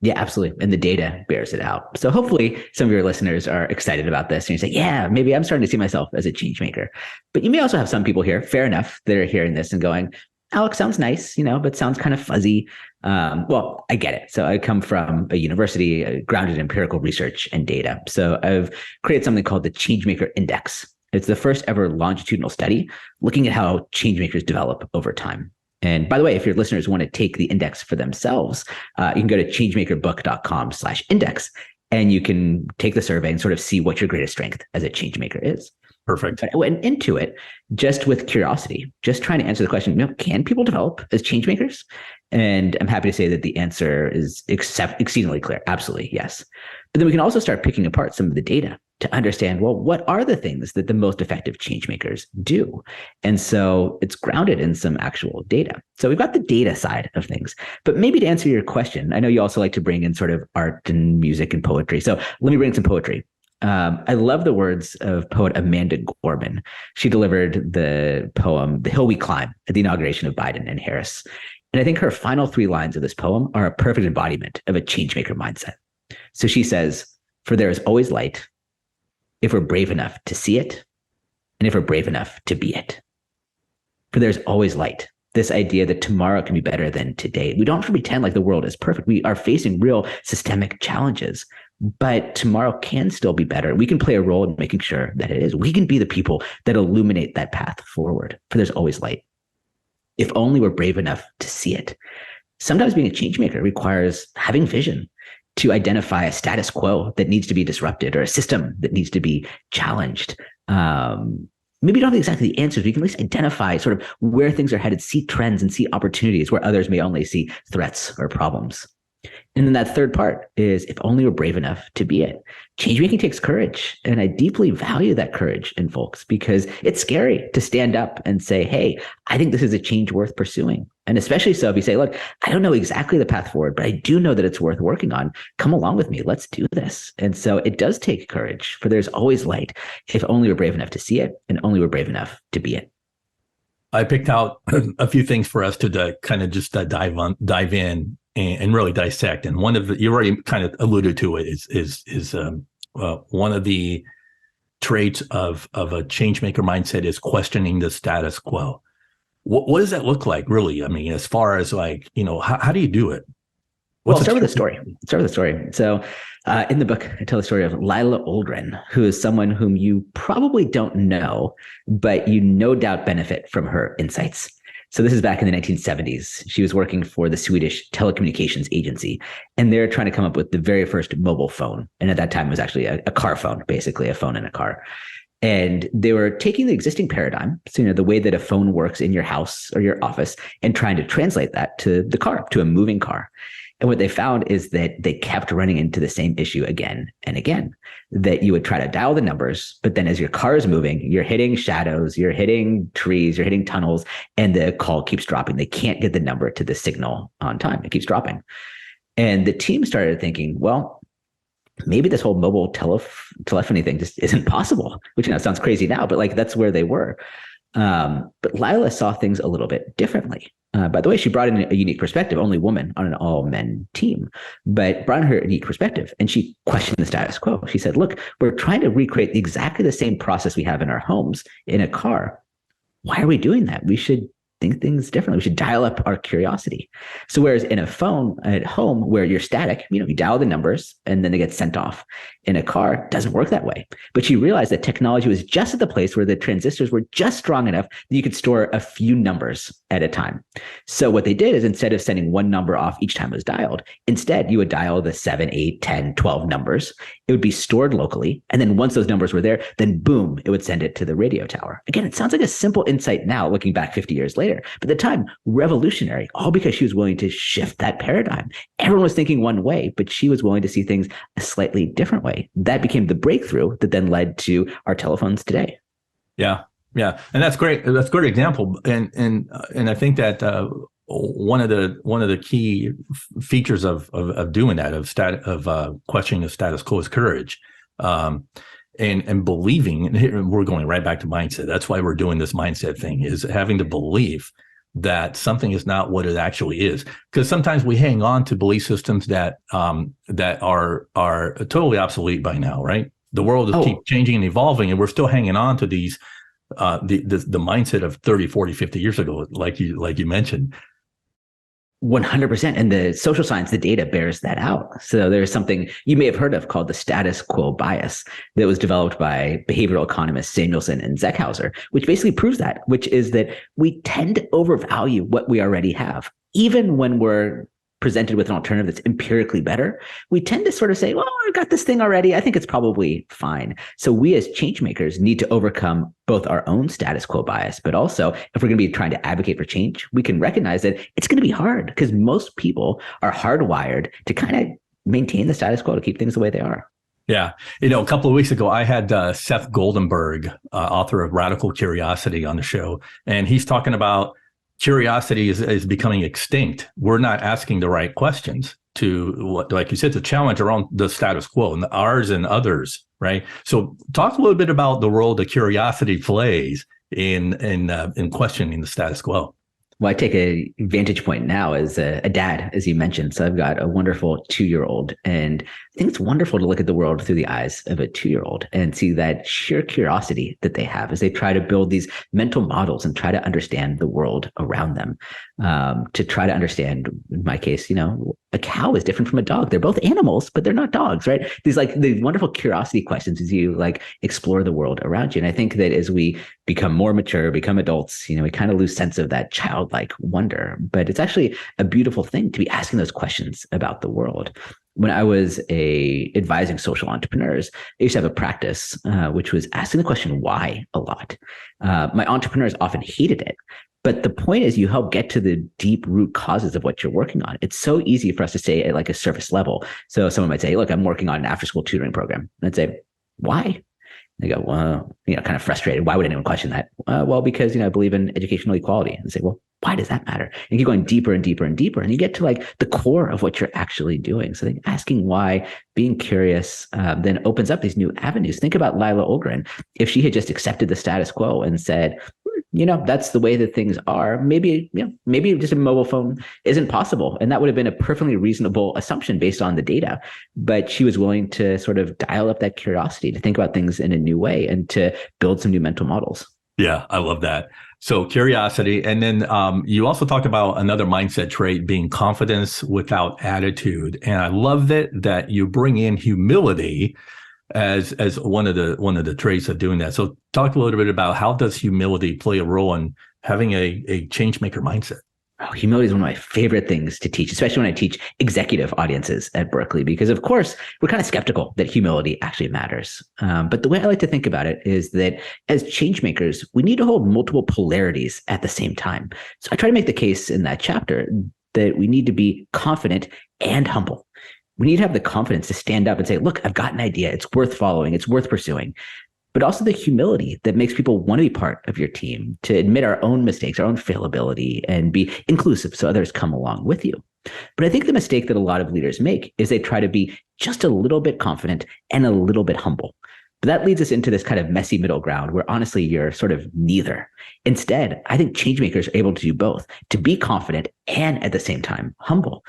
Yeah, absolutely. And the data bears it out. So hopefully some of your listeners are excited about this and you say, yeah, maybe I'm starting to see myself as a change maker. But you may also have some people here, fair enough, that are hearing this and going, Alex, sounds nice, but sounds kind of fuzzy. Well, I get it. So I come from a university grounded in empirical research and data. So I've created something called the Changemaker Index. It's the first ever longitudinal study looking at how changemakers develop over time. And by the way, if your listeners want to take the index for themselves, you can go to changemakerbook.com/index and you can take the survey and sort of see what your greatest strength as a changemaker is. Perfect. But I went into it just with curiosity, just trying to answer the question, can people develop as changemakers? And I'm happy to say that the answer is exceedingly clear. Absolutely, yes. But then we can also start picking apart some of the data. to understand, well, what are the things that the most effective change makers do? And so it's grounded in some actual data. So we've got the data side of things. But maybe to answer your question, I know you also like to bring in sort of art and music and poetry. So let me bring some poetry. I love the words of poet Amanda Gorman. She delivered the poem, The Hill We Climb, at the inauguration of Biden and Harris. And I think her final 3 lines of this poem are a perfect embodiment of a changemaker mindset. So she says, "For there is always light, if we're brave enough to see it, and if we're brave enough to be it." For there's always light. This idea that tomorrow can be better than today. We don't have to pretend like the world is perfect. We are facing real systemic challenges, but tomorrow can still be better. We can play a role in making sure that it is. We can be the people that illuminate that path forward. For there's always light. If only we're brave enough to see it. Sometimes being a change maker requires having vision to identify a status quo that needs to be disrupted or a system that needs to be challenged. Maybe you don't have exactly the answers, but you can at least identify sort of where things are headed, see trends and see opportunities where others may only see threats or problems. And then that third part is, if only we're brave enough to be it. Change making takes courage. And I deeply value that courage in folks because it's scary to stand up and say, hey, I think this is a change worth pursuing. And especially so if you say, look, I don't know exactly the path forward, but I do know that it's worth working on. Come along with me. Let's do this. And so it does take courage, for there's always light, if only we're brave enough to see it and only we're brave enough to be it. I picked out a few things for us to kind of just dive in and really dissect. And one of the, you already kind of alluded to it, is one of the traits of a changemaker mindset is questioning the status quo. What does that look like, really? I mean, as far as like, how do you do it? Well, start with a story. So in the book, I tell the story of Lila Oldren, who is someone whom you probably don't know, but you no doubt benefit from her insights. So this is back in the 1970s. She was working for the Swedish telecommunications agency, and they're trying to come up with the very first mobile phone. And at that time, it was actually a car phone, basically a phone in a car. And they were taking the existing paradigm, so the way that a phone works in your house or your office, and trying to translate that to the car, to a moving car. And what they found is that they kept running into the same issue again and again, that you would try to dial the numbers, but then as your car is moving, you're hitting shadows, you're hitting trees, you're hitting tunnels, and the call keeps dropping. They can't get the number to the signal on time. It keeps dropping. And the team started thinking, well, maybe this whole mobile telephony thing just isn't possible, which sounds crazy now, but like that's where they were. But Lila saw things a little bit differently. By the way, she brought in a unique perspective, only woman on an all-men team, but brought in her unique perspective. And she questioned the status quo. She said, look, we're trying to recreate exactly the same process we have in our homes in a car. Why are we doing that? We should think things differently. We should dial up our curiosity. So whereas in a phone at home where you're static, you dial the numbers and then they get sent off. In a car, it doesn't work that way. But she realized that technology was just at the place where the transistors were just strong enough that you could store a few numbers at a time. So what they did is instead of sending one number off each time it was dialed, instead you would dial the 7, 8, 10, 12 numbers. It would be stored locally. And then once those numbers were there, then boom, it would send it to the radio tower. Again, it sounds like a simple insight now, looking back 50 years later. But at the time, revolutionary, all because she was willing to shift that paradigm. Everyone was thinking one way, but she was willing to see things a slightly different way. That became the breakthrough that then led to our telephones today. Yeah. And that's great. That's a great example. And I think that one of the key features of doing that, of questioning the status quo, is courage. And believing, and here we're going right back to mindset. That's why we're doing this mindset thing, is having to believe that something is not what it actually is. Because sometimes we hang on to belief systems that are totally obsolete by now, right? The world is keep changing and evolving, and we're still hanging on to these the mindset of 30, 40, 50 years ago, like you mentioned. 100%. And the social science, the data bears that out. So there's something you may have heard of called the status quo bias that was developed by behavioral economists Samuelson and Zeckhauser, which basically proves that, which is that we tend to overvalue what we already have. Even when we're presented with an alternative that's empirically better, we tend to sort of say, well, I've got this thing already. I think it's probably fine. So we as change makers need to overcome both our own status quo bias, but also if we're going to be trying to advocate for change, we can recognize that it's going to be hard because most people are hardwired to kind of maintain the status quo, to keep things the way they are. Yeah. A couple of weeks ago, I had Seth Goldenberg, author of Radical Curiosity, on the show. And he's talking about curiosity is becoming extinct. We're not asking the right questions to, what, like you said, to challenge around the status quo and ours and others, right? So talk a little bit about the role that curiosity plays in questioning the status quo. Well, I take a vantage point now as a dad, as you mentioned. So I've got a wonderful 2-year-old, and I think it's wonderful to look at the world through the eyes of a 2-year-old and see that sheer curiosity that they have as they try to build these mental models and try to understand the world around them. To try to understand, in my case, a cow is different from a dog. They're both animals, but they're not dogs, right? These the wonderful curiosity questions as you explore the world around you. And I think that as we become more mature, become adults, we kind of lose sense of that childlike wonder. But it's actually a beautiful thing to be asking those questions about the world. When I was advising social entrepreneurs, I used to have a practice, which was asking the question why a lot. My entrepreneurs often hated it. But the point is, you help get to the deep root causes of what you're working on. It's so easy for us to say at a surface level. So someone might say, look, I'm working on an after-school tutoring program. And I'd say, why? They go, well, kind of frustrated. Why would anyone question that? Well, because, I believe in educational equality. And say, well, why does that matter? And you're going deeper and deeper and deeper. And you get to the core of what you're actually doing. So asking why, being curious, then opens up these new avenues. Think about Lila Olgren. If she had just accepted the status quo and said, that's the way that things are, maybe just a mobile phone isn't possible. And that would have been a perfectly reasonable assumption based on the data. But she was willing to sort of dial up that curiosity, to think about things in a new way and to build some new mental models. Yeah, I love that. So curiosity. And then you also talked about another mindset trait being confidence without attitude. And I love that you bring in humility as one of the traits of doing that. So talk a little bit about how does humility play a role in having a changemaker mindset? Oh, humility is one of my favorite things to teach, especially when I teach executive audiences at Berkeley, because of course we're kind of skeptical that humility actually matters. But the way I like to think about it is that as changemakers, we need to hold multiple polarities at the same time. So I try to make the case in that chapter that we need to be confident and humble. We need to have the confidence to stand up and say, look, I've got an idea. It's worth following. It's worth pursuing. But also the humility that makes people want to be part of your team, to admit our own mistakes, our own failability, and be inclusive so others come along with you. But I think the mistake that a lot of leaders make is they try to be just a little bit confident and a little bit humble. But that leads us into this kind of messy middle ground where honestly, you're sort of neither. Instead, I think changemakers are able to do both, to be confident and at the same time humble.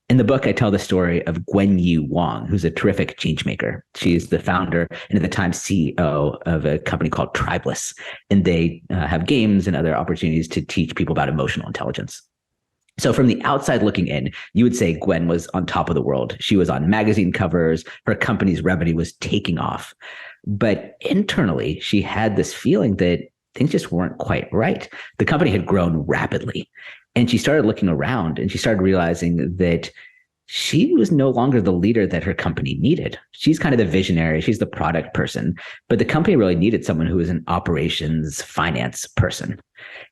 In the book, I tell the story of Gwen-Yu Wang, who's a terrific changemaker. She's the founder and at the time CEO of a company called Tribeless. And they have games and other opportunities to teach people about emotional intelligence. So from the outside looking in, you would say Gwen was on top of the world. She was on magazine covers. Her company's revenue was taking off. But internally, she had this feeling that things just weren't quite right. The company had grown rapidly. And she started looking around and she started realizing that she was no longer the leader that her company needed. She's kind of the visionary. She's the product person, but the company really needed someone who was an operations finance person.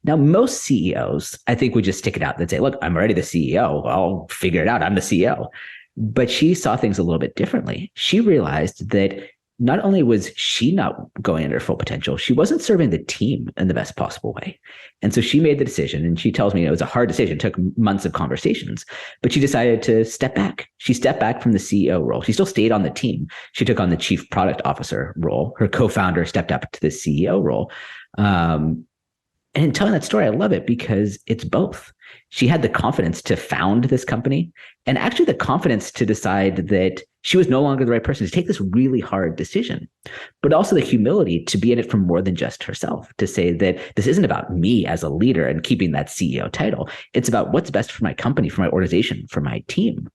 Now, most CEOs, I think, would just stick it out and say, look, I'm already the CEO. I'll figure it out. I'm the CEO. But she saw things a little bit differently. She realized that not only was she not going at her full potential, she wasn't serving the team in the best possible way. And so she made the decision, and she tells me it was a hard decision. It took months of conversations, but she decided to step back. She stepped back from the CEO role. She still stayed on the team. She took on the chief product officer role. Her co-founder stepped up to the CEO role. And in telling that story, I love it because it's both. She had the confidence to found this company and actually the confidence to decide that she was no longer the right person to take this really hard decision, but also the humility to be in it for more than just herself, to say that this isn't about me as a leader and keeping that CEO title. It's about what's best for my company, for my organization, for my team.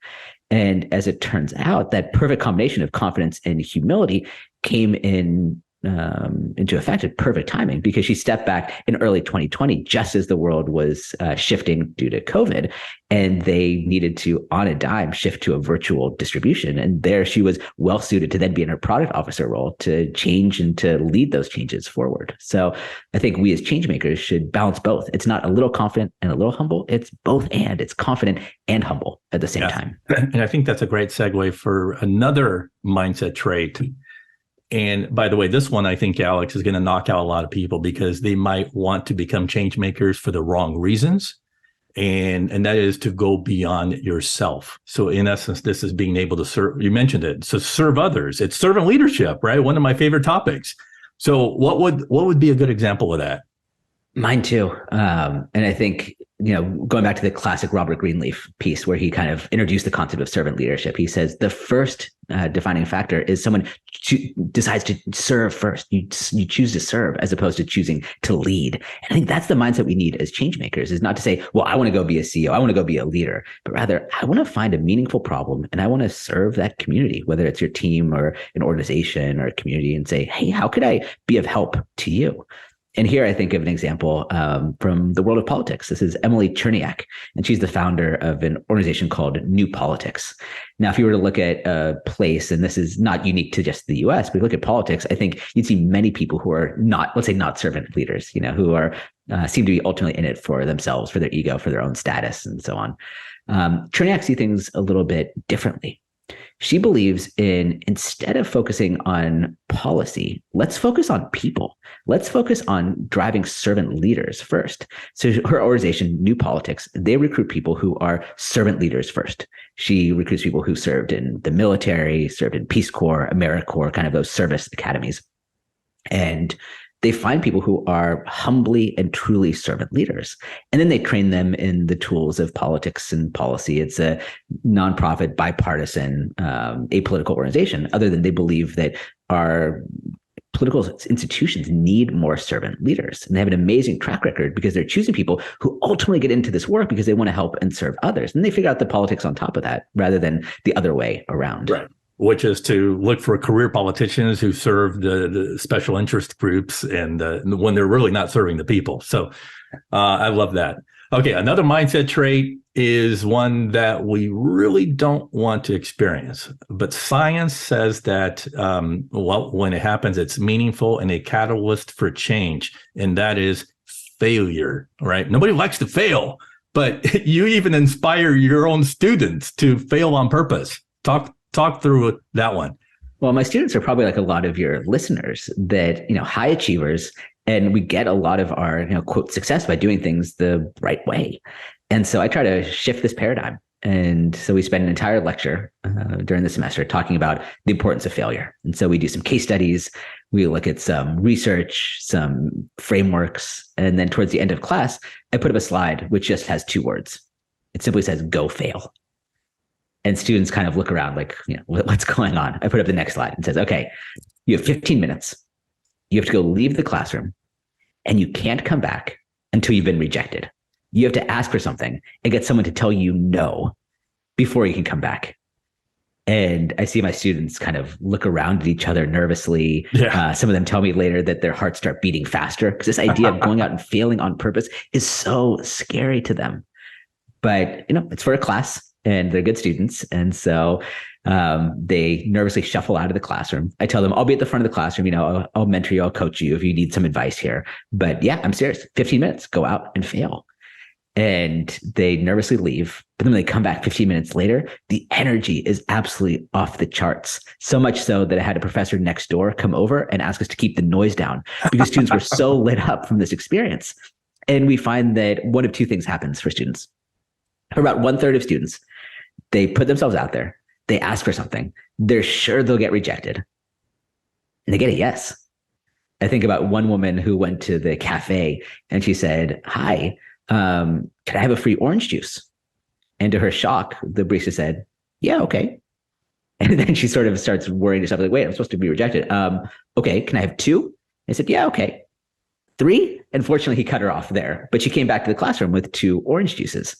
And as it turns out, that perfect combination of confidence and humility came in into effect at perfect timing, because she stepped back in early 2020, just as the world was shifting due to COVID, and they needed to, on a dime, shift to a virtual distribution. And there she was well suited to then be in her product officer role to change and to lead those changes forward. So I think we as change makers should balance both. It's not a little confident and a little humble. It's both and. It's confident and humble at the same time. And I think that's a great segue for another mindset trait. And by the way, this one, I think, Alex, is going to knock out a lot of people because they might want to become change makers for the wrong reasons. And that is to go beyond yourself. So in essence, this is being able to serve, you mentioned it, so serve others. It's servant leadership, right? One of my favorite topics. So what would be a good example of that? Mine too. And I think, going back to the classic Robert Greenleaf piece where he kind of introduced the concept of servant leadership, he says the first defining factor is someone decides to serve first. You choose to serve as opposed to choosing to lead. And I think that's the mindset we need as change makers, is not to say, well, I want to go be a CEO, I want to go be a leader, but rather I want to find a meaningful problem and I want to serve that community, whether it's your team or an organization or a community, and say, hey, how could I be of help to you? And here I think of an example from the world of politics. This is Emily Cherniak, and she's the founder of an organization called New Politics. Now, if you were to look at a place, and this is not unique to just the US, but look at politics, I think you'd see many people who are not, let's say, not servant leaders, who are seem to be ultimately in it for themselves, for their ego, for their own status, and so on. Cherniak sees things a little bit differently. She believes instead of focusing on policy, let's focus on people. Let's focus on driving servant leaders first. So her organization, New Politics, they recruit people who are servant leaders first. She recruits people who served in the military, served in Peace Corps, AmeriCorps, kind of those service academies. And they find people who are humbly and truly servant leaders. And then they train them in the tools of politics and policy. It's a nonprofit, bipartisan, apolitical organization, other than they believe that our political institutions need more servant leaders. And they have an amazing track record because they're choosing people who ultimately get into this work because they want to help and serve others. And they figure out the politics on top of that rather than the other way around. Right. Which is to look for career politicians who serve the special interest groups and when they're really not serving the people. So I love that. Okay, another mindset trait is one that we really don't want to experience. But science says that, when it happens, it's meaningful and a catalyst for change. And that is failure, right? Nobody likes to fail, but you even inspire your own students to fail on purpose. Talk through that one. Well, my students are probably like a lot of your listeners that, high achievers, and we get a lot of our, quote, success by doing things the right way. And so I try to shift this paradigm. And so we spend an entire lecture during the semester talking about the importance of failure. And so we do some case studies, we look at some research, some frameworks, and then towards the end of class, I put up a slide which just has 2 words. It simply says, go fail. And students kind of look around like, what's going on? I put up the next slide and says, okay, you have 15 minutes. You have to go leave the classroom and you can't come back until you've been rejected. You have to ask for something and get someone to tell you no before you can come back. And I see my students kind of look around at each other nervously. Yeah. Some of them tell me later that their hearts start beating faster because this idea of going out and failing on purpose is so scary to them. But, it's for a class. And they're good students. And so they nervously shuffle out of the classroom. I tell them, I'll be at the front of the classroom. I'll mentor you. I'll coach you if you need some advice here. But yeah, I'm serious. 15 minutes, go out and fail. And they nervously leave. But then when they come back 15 minutes later, the energy is absolutely off the charts. So much so that I had a professor next door come over and ask us to keep the noise down because students were so lit up from this experience. And we find that one of 2 things happens for students. For about 1/3 of students, they put themselves out there. They ask for something. They're sure they'll get rejected. And they get a yes. I think about one woman who went to the cafe and she said, hi, can I have a free orange juice? And to her shock, the barista said, yeah, okay. And then she sort of starts worrying herself like, wait, I'm supposed to be rejected. Okay, can I have 2? I said, yeah, okay. 3? Unfortunately, he cut her off there. But she came back to the classroom with 2 orange juices.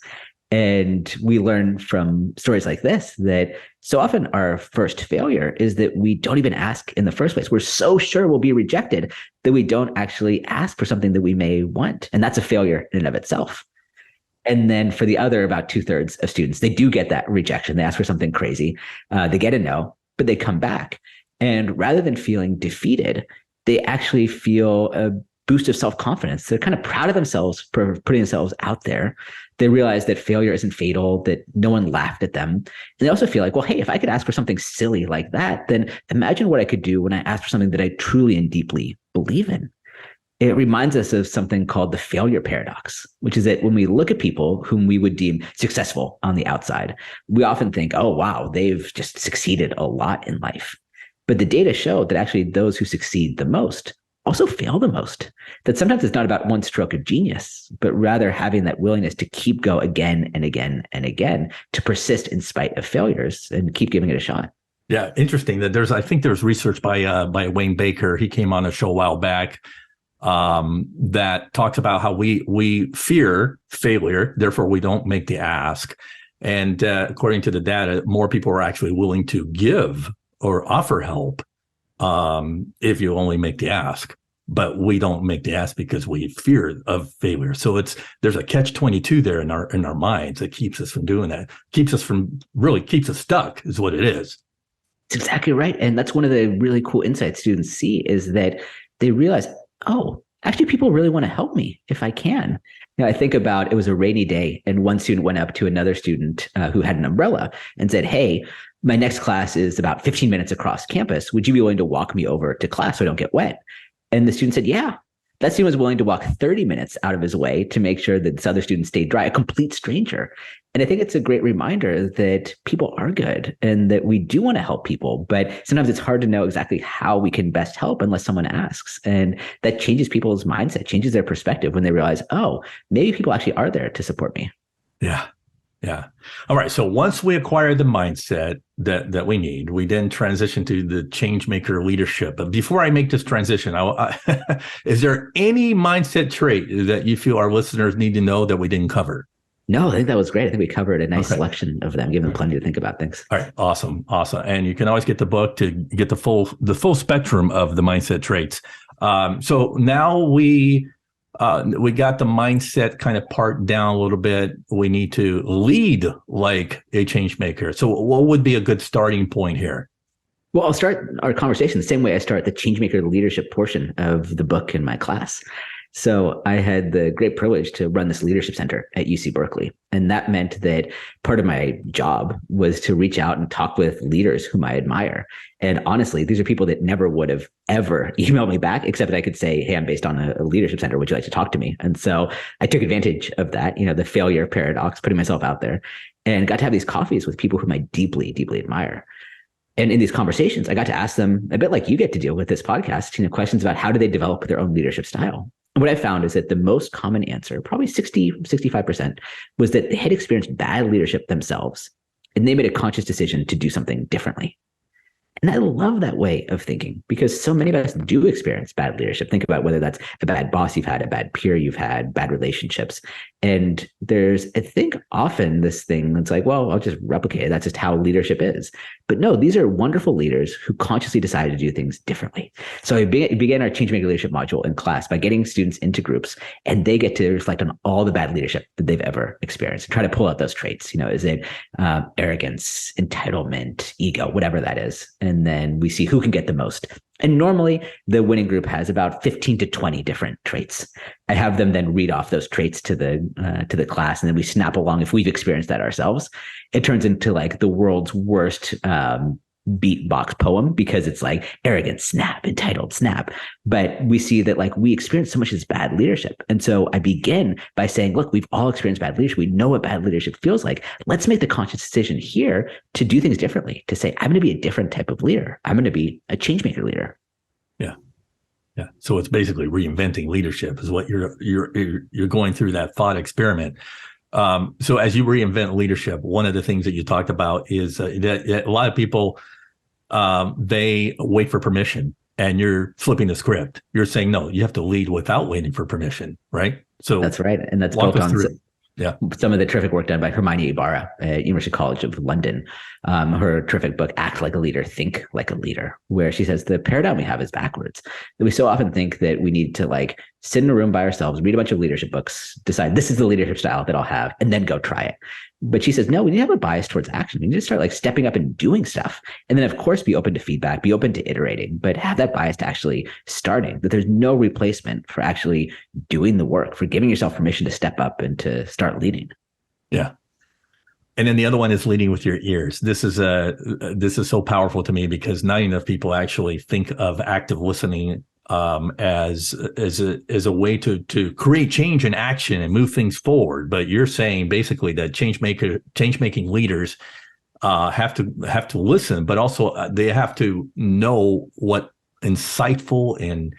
And we learn from stories like this that so often our first failure is that we don't even ask in the first place. We're so sure we'll be rejected that we don't actually ask for something that we may want. And that's a failure in and of itself. And then for the other, about 2/3 of students, they do get that rejection. They ask for something crazy. They get a no, but they come back. And rather than feeling defeated, they actually feel a boost of self-confidence. They're kind of proud of themselves for putting themselves out there. They realize that failure isn't fatal, that no one laughed at them. And they also feel like, well, hey, if I could ask for something silly like that, then imagine what I could do when I ask for something that I truly and deeply believe in. It reminds us of something called the failure paradox, which is that when we look at people whom we would deem successful on the outside, we often think, oh, wow, they've just succeeded a lot in life. But the data show that actually those who succeed the most also fail the most. That sometimes it's not about one stroke of genius, but rather having that willingness to keep go again and again and again, to persist in spite of failures and keep giving it a shot. Yeah, interesting that I think there's research by Wayne Baker. He came on a show a while back that talks about how we fear failure, therefore we don't make the ask. And according to the data, more people are actually willing to give or offer help if you only make the ask, but we don't make the ask because we fear of failure. So there's a catch-22 there in our minds that keeps us from doing that, keeps us stuck is what it is. It's exactly right. And that's one of the really cool insights students see is that they realize, oh, actually people really want to help me if I can. I think about, it was a rainy day and one student went up to another student who had an umbrella and said, hey, my next class is about 15 minutes across campus. Would you be willing to walk me over to class so I don't get wet? And the student said, yeah. That student was willing to walk 30 minutes out of his way to make sure that this other student stayed dry, a complete stranger. And I think it's a great reminder that people are good and that we do want to help people, but sometimes it's hard to know exactly how we can best help unless someone asks. And that changes people's mindset, changes their perspective when they realize, oh, maybe people actually are there to support me. Yeah. Yeah. All right. So once we acquire the mindset that we need, we then transition to the Changemaker Leadership. But before I make this transition, is there any mindset trait that you feel our listeners need to know that we didn't cover? No, I think that was great. I think we covered a nice selection of them, giving them plenty to think about. Thanks. All right. Awesome. And you can always get the book to get the full spectrum of the mindset traits. So now we got the mindset kind of part down a little bit. We need to lead like a change maker. So what would be a good starting point here? Well, I'll start our conversation the same way I start the Changemaker Leadership portion of the book in my class. So I had the great privilege to run this leadership center at UC Berkeley. And that meant that part of my job was to reach out and talk with leaders whom I admire. And honestly, these are people that never would have ever emailed me back, except that I could say, hey, I'm based on a leadership center. Would you like to talk to me? And so I took advantage of that, the failure paradox, putting myself out there, and got to have these coffees with people whom I deeply, deeply admire. And in these conversations, I got to ask them, a bit like you get to do with this podcast, questions about how do they develop their own leadership style. And what I found is that the most common answer, probably 65%, was that they had experienced bad leadership themselves, and they made a conscious decision to do something differently. And I love that way of thinking because so many of us do experience bad leadership. Think about whether that's a bad boss you've had, a bad peer you've had, bad relationships. And there's, I think, often this thing that's like, well, I'll just replicate it. That's just how leadership is. But no, these are wonderful leaders who consciously decided to do things differently. So I began our Changemaker Leadership module in class by getting students into groups, and they get to reflect on all the bad leadership that they've ever experienced and try to pull out those traits. Is it arrogance, entitlement, ego, whatever that is. And then we see who can get the most. And normally the winning group has about 15 to 20 different traits. I have them then read off those traits to the class, and then we snap along if we've experienced that ourselves. It turns into like the world's worst beatbox poem because it's like arrogant, snap, entitled, snap. But we see that like we experience so much as bad leadership. And so I begin by saying, look, we've all experienced bad leadership. We know what bad leadership feels like. Let's make the conscious decision here to do things differently, to say, I'm going to be a different type of leader. I'm going to be a changemaker leader. Yeah. Yeah. So it's basically reinventing leadership is what you're going through that thought experiment. So as you reinvent leadership, one of the things that you talked about is that a lot of people, they wait for permission, and you're flipping the script. You're saying, no, you have to lead without waiting for permission, right? So that's right. And that's built on Yeah. Some of the terrific work done by Hermione Ibarra at University College of London, her terrific book, Act Like a Leader, Think Like a Leader, where she says the paradigm we have is backwards. That we so often think that we need to like sit in a room by ourselves, read a bunch of leadership books, decide this is the leadership style that I'll have, and then go try it. But she says, no, we need to have a bias towards action. We need to start like stepping up and doing stuff. And then of course, be open to feedback, be open to iterating, but have that bias to actually starting, that there's no replacement for actually doing the work, for giving yourself permission to step up and to start leading. Yeah. And then the other one is leading with your ears. This is so powerful to me because not enough people actually think of active listening as a way to create change and action and move things forward. But you're saying basically that change making leaders have to listen, but also they have to know what insightful and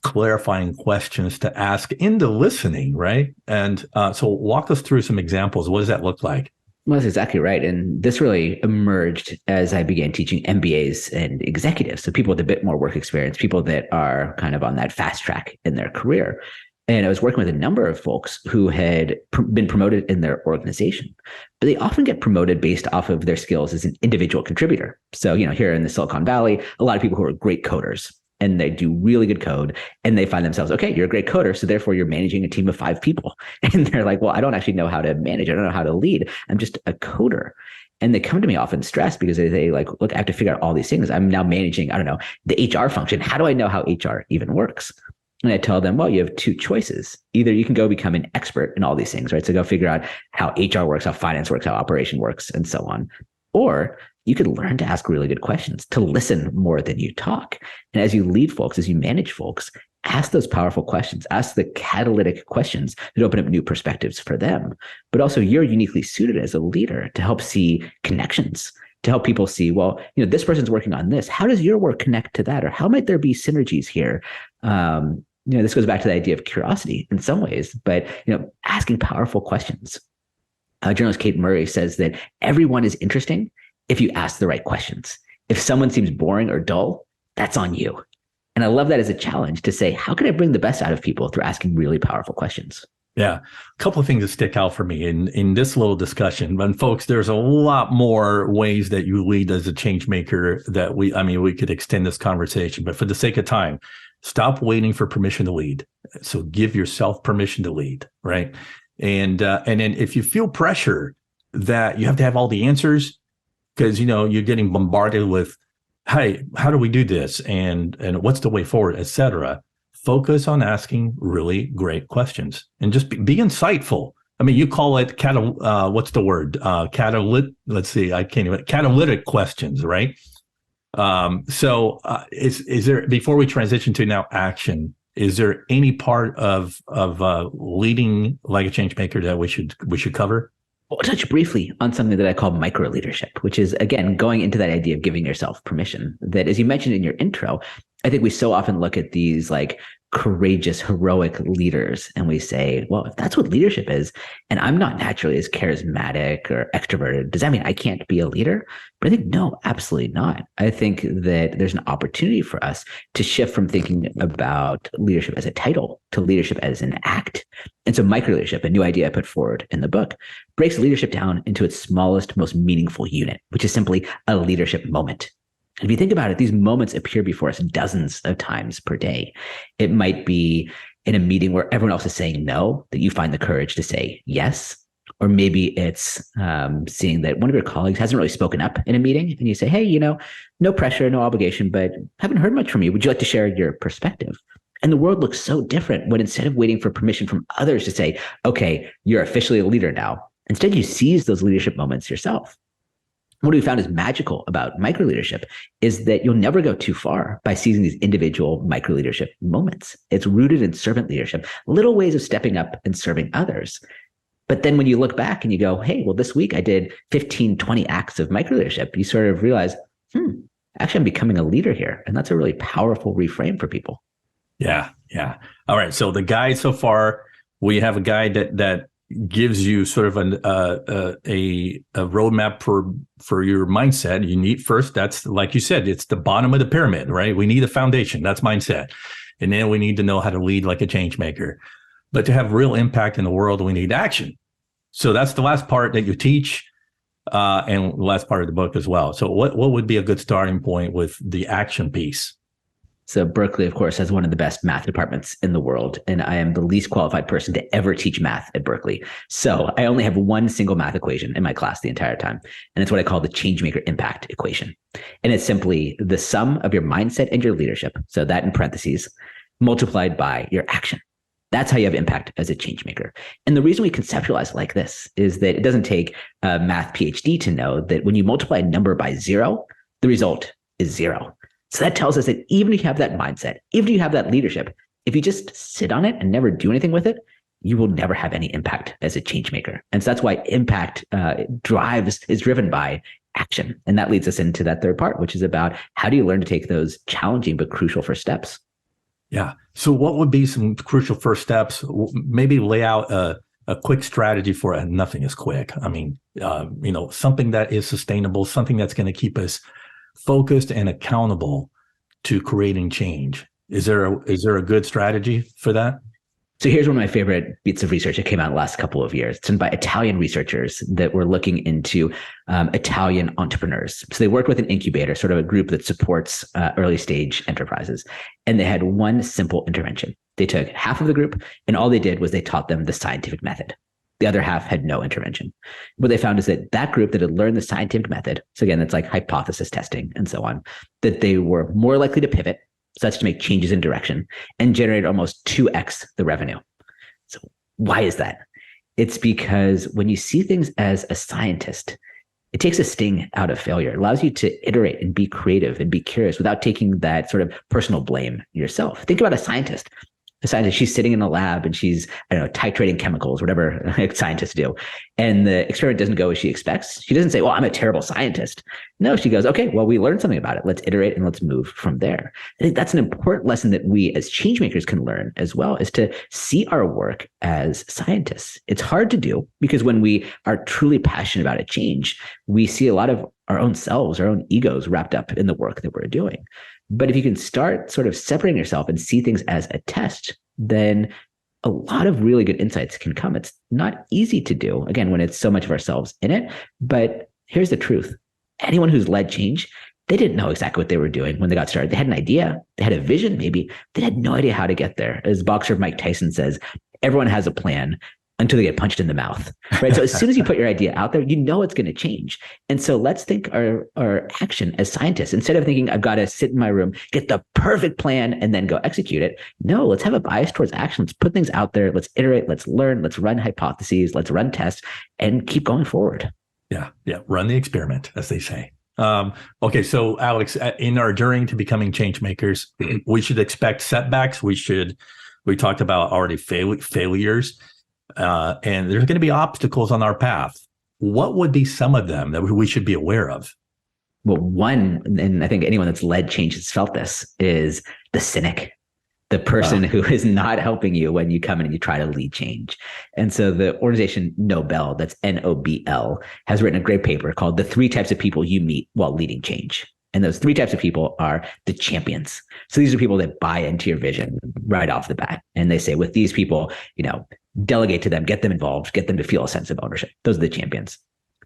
clarifying questions to ask in the listening, right? And so walk us through some examples. What does that look like? Well, that's exactly right. And this really emerged as I began teaching MBAs and executives. So people with a bit more work experience, people that are kind of on that fast track in their career. And I was working with a number of folks who had been promoted in their organization, but they often get promoted based off of their skills as an individual contributor. So, here in the Silicon Valley, a lot of people who are great coders, and they do really good code, and they find themselves, okay, you're a great coder, so therefore you're managing a team of 5 people. And they're like, well, I don't actually know how to manage. I don't know how to lead. I'm just a coder. And they come to me often stressed because they like, look, I have to figure out all these things. I'm now managing, I don't know, the HR function. How do I know how HR even works? And I tell them, well, you have 2 choices. Either you can go become an expert in all these things, right? So go figure out how HR works, how finance works, how operation works, and so on. Or you could learn to ask really good questions, to listen more than you talk. And as you lead folks, as you manage folks, ask those powerful questions, ask the catalytic questions that open up new perspectives for them. But also you're uniquely suited as a leader to help see connections, to help people see, well, this person's working on this. How does your work connect to that? Or how might there be synergies here? This goes back to the idea of curiosity in some ways, but, asking powerful questions. Journalist Kate Murray says that everyone is interesting if you ask the right questions. If someone seems boring or dull, that's on you. And I love that as a challenge to say, how can I bring the best out of people through asking really powerful questions? Yeah. A couple of things that stick out for me in this little discussion. But folks, there's a lot more ways that you lead as a change maker that we could extend this conversation, but for the sake of time, stop waiting for permission to lead. So give yourself permission to lead, right? And then if you feel pressure that you have to have all the answers, because you're getting bombarded with, hey, how do we do this? And what's the way forward, et cetera. Focus on asking really great questions and just be insightful. I mean, you call it what's the word? Catalytic questions, right? Is there, before we transition to now action, is there any part of leading like a change maker that we should cover? I'll touch briefly on something that I call micro leadership, which is, again, going into that idea of giving yourself permission. That, as you mentioned in your intro, I think we so often look at these like courageous, heroic leaders, and we say, well, if that's what leadership is, and I'm not naturally as charismatic or extroverted, does that mean I can't be a leader? But I think, no, absolutely not. I think that there's an opportunity for us to shift from thinking about leadership as a title to leadership as an act. And so micro leadership, a new idea I put forward in the book, breaks leadership down into its smallest, most meaningful unit, which is simply a leadership moment. And if you think about it, these moments appear before us dozens of times per day. It might be in a meeting where everyone else is saying no, that you find the courage to say yes. Or maybe it's seeing that one of your colleagues hasn't really spoken up in a meeting, and you say, hey, no pressure, no obligation, but haven't heard much from you. Would you like to share your perspective? And the world looks so different when, instead of waiting for permission from others to say, okay, you're officially a leader now, instead you seize those leadership moments yourself. What we found is magical about micro leadership is that you'll never go too far by seizing these individual micro leadership moments. It's rooted in servant leadership, little ways of stepping up and serving others. But then when you look back and you go, hey, well, this week I did 15, 20 acts of micro leadership, you sort of realize, actually I'm becoming a leader here. And that's a really powerful reframe for people. Yeah. All right. So the guide so far, we have a guide that gives you sort of a roadmap for your mindset. You need first, that's like you said, it's the bottom of the pyramid, right? We need a foundation. That's mindset. And then we need to know how to lead like a change maker. But to have real impact in the world, we need action. So that's the last part that you teach, and the last part of the book as well. So what would be a good starting point with the action piece? So Berkeley, of course, has one of the best math departments in the world, and I am the least qualified person to ever teach math at Berkeley. So I only have one single math equation in my class the entire time, and it's what I call the Changemaker impact equation. And it's simply the sum of your mindset and your leadership, so that in parentheses, multiplied by your action. That's how you have impact as a change maker. And the reason we conceptualize it like this is that it doesn't take a math PhD to know that when you multiply a number by 0, the result is 0. So that tells us that even if you have that mindset, even if you have that leadership, if you just sit on it and never do anything with it, you will never have any impact as a change maker. And so that's why impact is driven by action. And that leads us into that third part, which is about how do you learn to take those challenging but crucial first steps? Yeah. So what would be some crucial first steps? Maybe lay out a quick strategy for it. Nothing is quick. I mean, something that is sustainable, something that's going to keep us focused and accountable to creating change. Is there a good strategy for that? So here's one of my favorite bits of research that came out in the last couple of years. It's done by Italian researchers that were looking into Italian entrepreneurs. So they worked with an incubator, sort of a group that supports early stage enterprises. And they had one simple intervention. They took half of the group and all they did was they taught them the scientific method. The other half had no intervention. What they found is that group that had learned the scientific method, so again, it's like hypothesis testing and so on, that they were more likely to pivot, so that's to make changes in direction, and generate almost 2x the revenue. So why is that? It's because when you see things as a scientist, it takes a sting out of failure. It allows you to iterate and be creative and be curious without taking that sort of personal blame yourself. Think about a scientist. A scientist, she's sitting in a lab and she's, titrating chemicals, whatever scientists do. And the experiment doesn't go as she expects. She doesn't say, well, I'm a terrible scientist. No, she goes, okay, well, we learned something about it. Let's iterate and let's move from there. I think that's an important lesson that we as change makers can learn as well, is to see our work as scientists. It's hard to do because when we are truly passionate about a change, we see a lot of our own selves, our own egos wrapped up in the work that we're doing. But if you can start sort of separating yourself and see things as a test, then a lot of really good insights can come. It's not easy to do, again, when it's so much of ourselves in it. But here's the truth. Anyone who's led change, they didn't know exactly what they were doing when they got started. They had an idea. They had a vision, maybe. They had no idea how to get there. As boxer Mike Tyson says, everyone has a plan until they get punched in the mouth, right? So as soon as you put your idea out there, you know it's going to change. And so let's think our action as scientists. Instead of thinking, I've got to sit in my room, get the perfect plan, and then go execute it. No, let's have a bias towards action. Let's put things out there. Let's iterate. Let's learn. Let's run hypotheses. Let's run tests and keep going forward. Yeah. Run the experiment, as they say. Okay. So Alex, in our journey to becoming change makers, we should expect setbacks. We talked about already failures. And there's going to be obstacles on our path. What would be some of them that we should be aware of? Well, one, and I think anyone that's led change has felt this, is the cynic, the person who is not helping you when you come in and you try to lead change. And so the organization Nobel, that's Nobel, has written a great paper called The 3 Types of People You Meet While Leading Change. And those 3 types of people are the champions. So these are people that buy into your vision right off the bat. And they say, with these people, delegate to them, get them involved, get them to feel a sense of ownership. Those are the champions.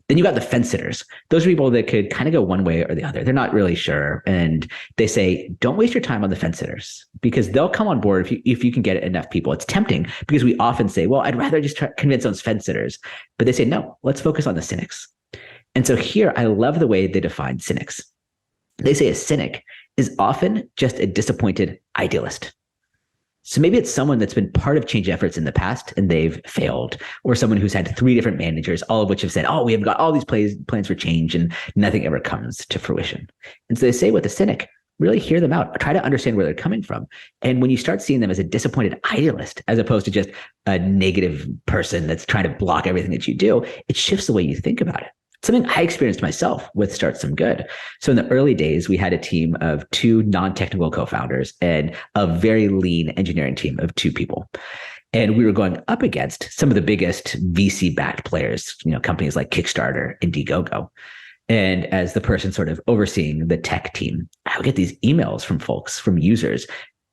Then you got the fence sitters. Those are people that could kind of go one way or the other. They're not really sure. And they say, don't waste your time on the fence sitters, because they'll come on board if you can get enough people. It's tempting because we often say, well, I'd rather just convince those fence sitters. But they say, no, let's focus on the cynics. And so here, I love the way they define cynics. They say a cynic is often just a disappointed idealist. So maybe it's someone that's been part of change efforts in the past and they've failed, or someone who's had 3 different managers, all of which have said, we have got all these plans for change and nothing ever comes to fruition. And so they say with a cynic, really hear them out, try to understand where they're coming from. And when you start seeing them as a disappointed idealist, as opposed to just a negative person that's trying to block everything that you do, it shifts the way you think about it. Something I experienced myself with Start Some Good. So in the early days, we had a team of 2 non-technical co-founders and a very lean engineering team of 2 people. And we were going up against some of the biggest VC-backed players, companies like Kickstarter, Indiegogo. And as the person sort of overseeing the tech team, I would get these emails from folks, from users,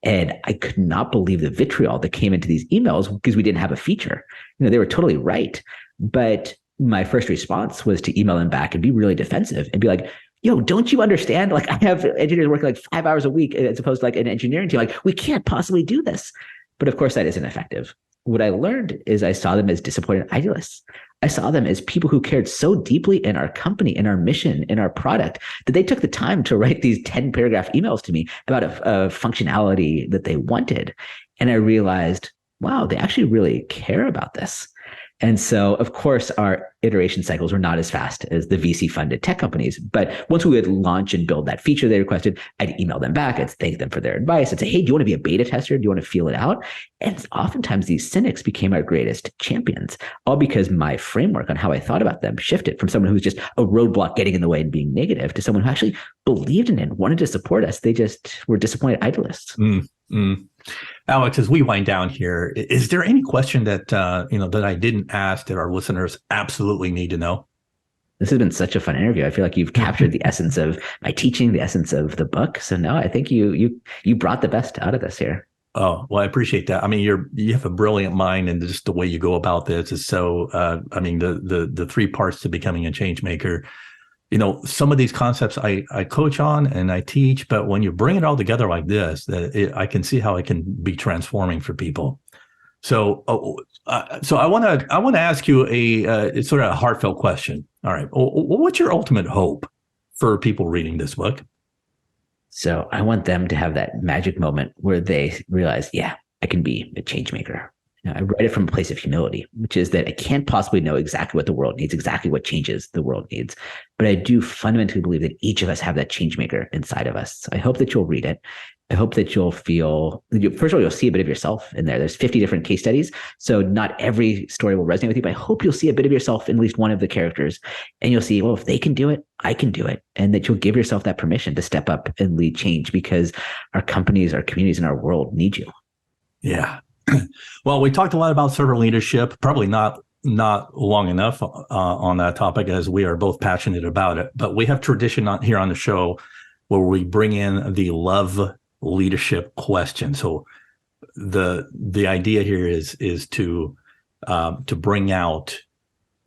And I could not believe the vitriol that came into these emails because we didn't have a feature. They were totally right. But my first response was to email them back and be really defensive and be like, yo, don't you understand? Like, I have engineers working like 5 hours a week as opposed to like an engineering team. Like, we can't possibly do this. But of course, that isn't effective. What I learned is I saw them as disappointed idealists. I saw them as people who cared so deeply in our company, in our mission, in our product, that they took the time to write these 10-paragraph emails to me about a functionality that they wanted. And I realized, wow, they actually really care about this. And so, of course, our iteration cycles were not as fast as the VC-funded tech companies. But once we would launch and build that feature they requested, I'd email them back. I'd thank them for their advice. I'd say, hey, do you want to be a beta tester? Do you want to feel it out? And oftentimes these cynics became our greatest champions, all because my framework on how I thought about them shifted from someone who was just a roadblock getting in the way and being negative to someone who actually believed in it and wanted to support us. They just were disappointed idealists. Alex, as we wind down here, is there any question that that I didn't ask that our listeners absolutely need to know? This has been such a fun interview. I feel like you've captured the essence of my teaching, the essence of the book. So no, I think you brought the best out of this here. Oh, well, I appreciate that. I mean, you have a brilliant mind, and just the way you go about this is so. The 3 parts to becoming a change maker. Some of these concepts I coach on and I teach, but when you bring it all together like this, I can see how it can be transforming for people. So I want to ask you it's sort of a heartfelt question. All right, what's your ultimate hope for people reading this book? So I want them to have that magic moment where they realize, yeah, I can be a change maker. I write it from a place of humility, which is that I can't possibly know exactly what the world needs, exactly what changes the world needs. But I do fundamentally believe that each of us have that change maker inside of us. So I hope that you'll read it. I hope that you'll feel, first of all, you'll see a bit of yourself in there. There's 50 different case studies. So not every story will resonate with you, but I hope you'll see a bit of yourself in at least one of the characters. And you'll see, well, if they can do it, I can do it. And that you'll give yourself that permission to step up and lead change because our companies, our communities, and our world need you. Yeah. Well, we talked a lot about servant leadership, probably not long enough on that topic as we are both passionate about it. But we have tradition here on the show where we bring in the love leadership question. So the idea here is to bring out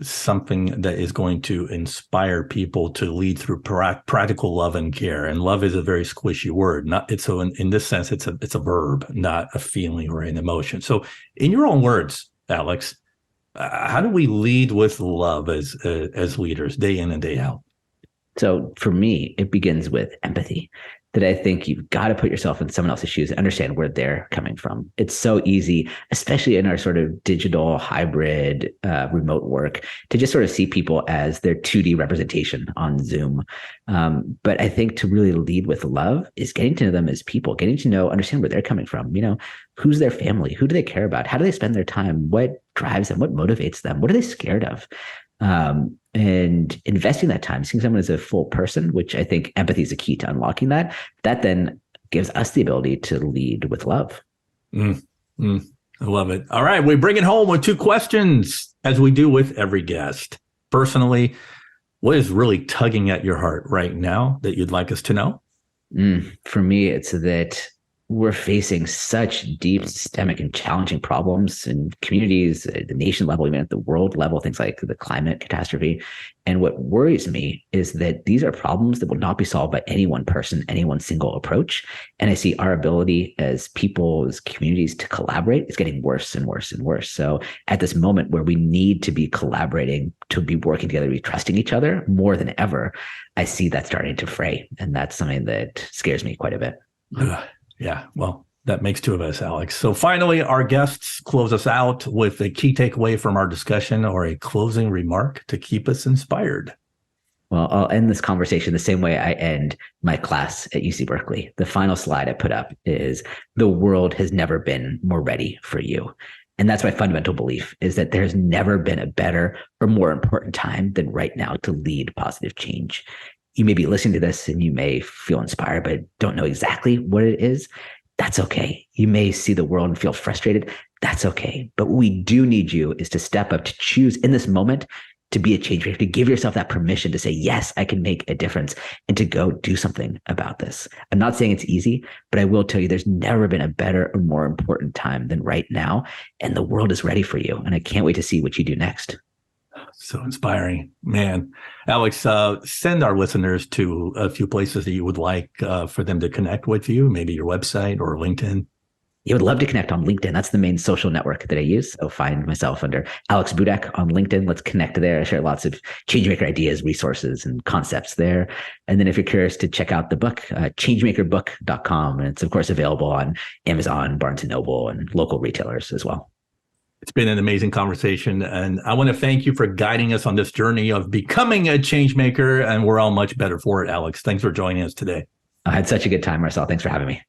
something that is going to inspire people to lead through practical love and care. And love is a very squishy word. So in this sense, it's a verb, not a feeling or an emotion. So in your own words, Alex, how do we lead with love as leaders day in and day out? So for me, it begins with empathy. That I think you've got to put yourself in someone else's shoes and understand where they're coming from. It's so easy, especially in our sort of digital hybrid remote work, to just sort of see people as their 2D representation on Zoom. But I think to really lead with love is getting to know them as people, getting to understand where they're coming from. Who's their family? Who do they care about? How do they spend their time? What drives them? What motivates them? What are they scared of? And investing that time, seeing someone as a full person, which I think empathy is a key to unlocking that then gives us the ability to lead with love. I love it. All right. We bring it home with 2 questions, as we do with every guest. Personally, what is really tugging at your heart right now that you'd like us to know? For me, it's that we're facing such deep systemic and challenging problems in communities, at the nation level, even at the world level, things like the climate catastrophe. And what worries me is that these are problems that will not be solved by any one person, any one single approach. And I see our ability as people, as communities to collaborate is getting worse and worse and worse. So at this moment where we need to be collaborating, to be working together, to be trusting each other more than ever, I see that starting to fray. And that's something that scares me quite a bit. Yeah, well, that makes 2 of us, Alex. So finally, our guests close us out with a key takeaway from our discussion or a closing remark to keep us inspired. Well, I'll end this conversation the same way I end my class at UC Berkeley. The final slide I put up is the world has never been more ready for you. And that's my fundamental belief, is that there's never been a better or more important time than right now to lead positive change. You may be listening to this and you may feel inspired, but don't know exactly what it is. That's okay. You may see the world and feel frustrated. That's okay. But what we do need you is to step up, to choose in this moment to be a change maker, to give yourself that permission to say, yes, I can make a difference and to go do something about this. I'm not saying it's easy, but I will tell you there's never been a better or more important time than right now. And the world is ready for you. And I can't wait to see what you do next. So inspiring, man. Alex, send our listeners to a few places that you would like for them to connect with you, maybe your website or LinkedIn. You would love to connect on LinkedIn. That's the main social network that I use. So find myself under Alex Budak on LinkedIn. Let's connect there. I share lots of changemaker ideas, resources, and concepts there. And then if you're curious to check out the book, changemakerbook.com. And it's, of course, available on Amazon, Barnes & Noble, and local retailers as well. It's been an amazing conversation. And I want to thank you for guiding us on this journey of becoming a change maker. And we're all much better for it, Alex. Thanks for joining us today. I had such a good time, Marcel. Thanks for having me.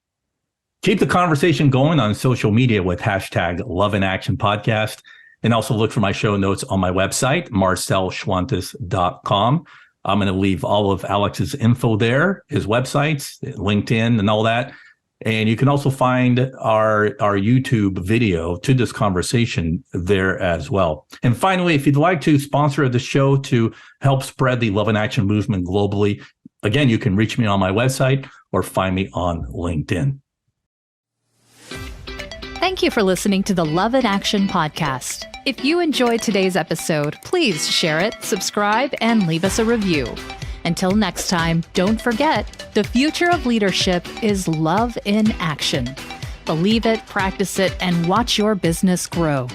Keep the conversation going on social media with hashtag Love in Action Podcast. And also look for my show notes on my website, marcelschwantes.com. I'm going to leave all of Alex's info there, his websites, LinkedIn, and all that. And you can also find our YouTube video to this conversation there as well. And finally, if you'd like to sponsor the show to help spread the Love in Action movement globally, again, you can reach me on my website or find me on LinkedIn. Thank you for listening to the Love in Action podcast. If you enjoyed today's episode, please share it, subscribe, and leave us a review. Until next time, don't forget, the future of leadership is love in action. Believe it, practice it, and watch your business grow.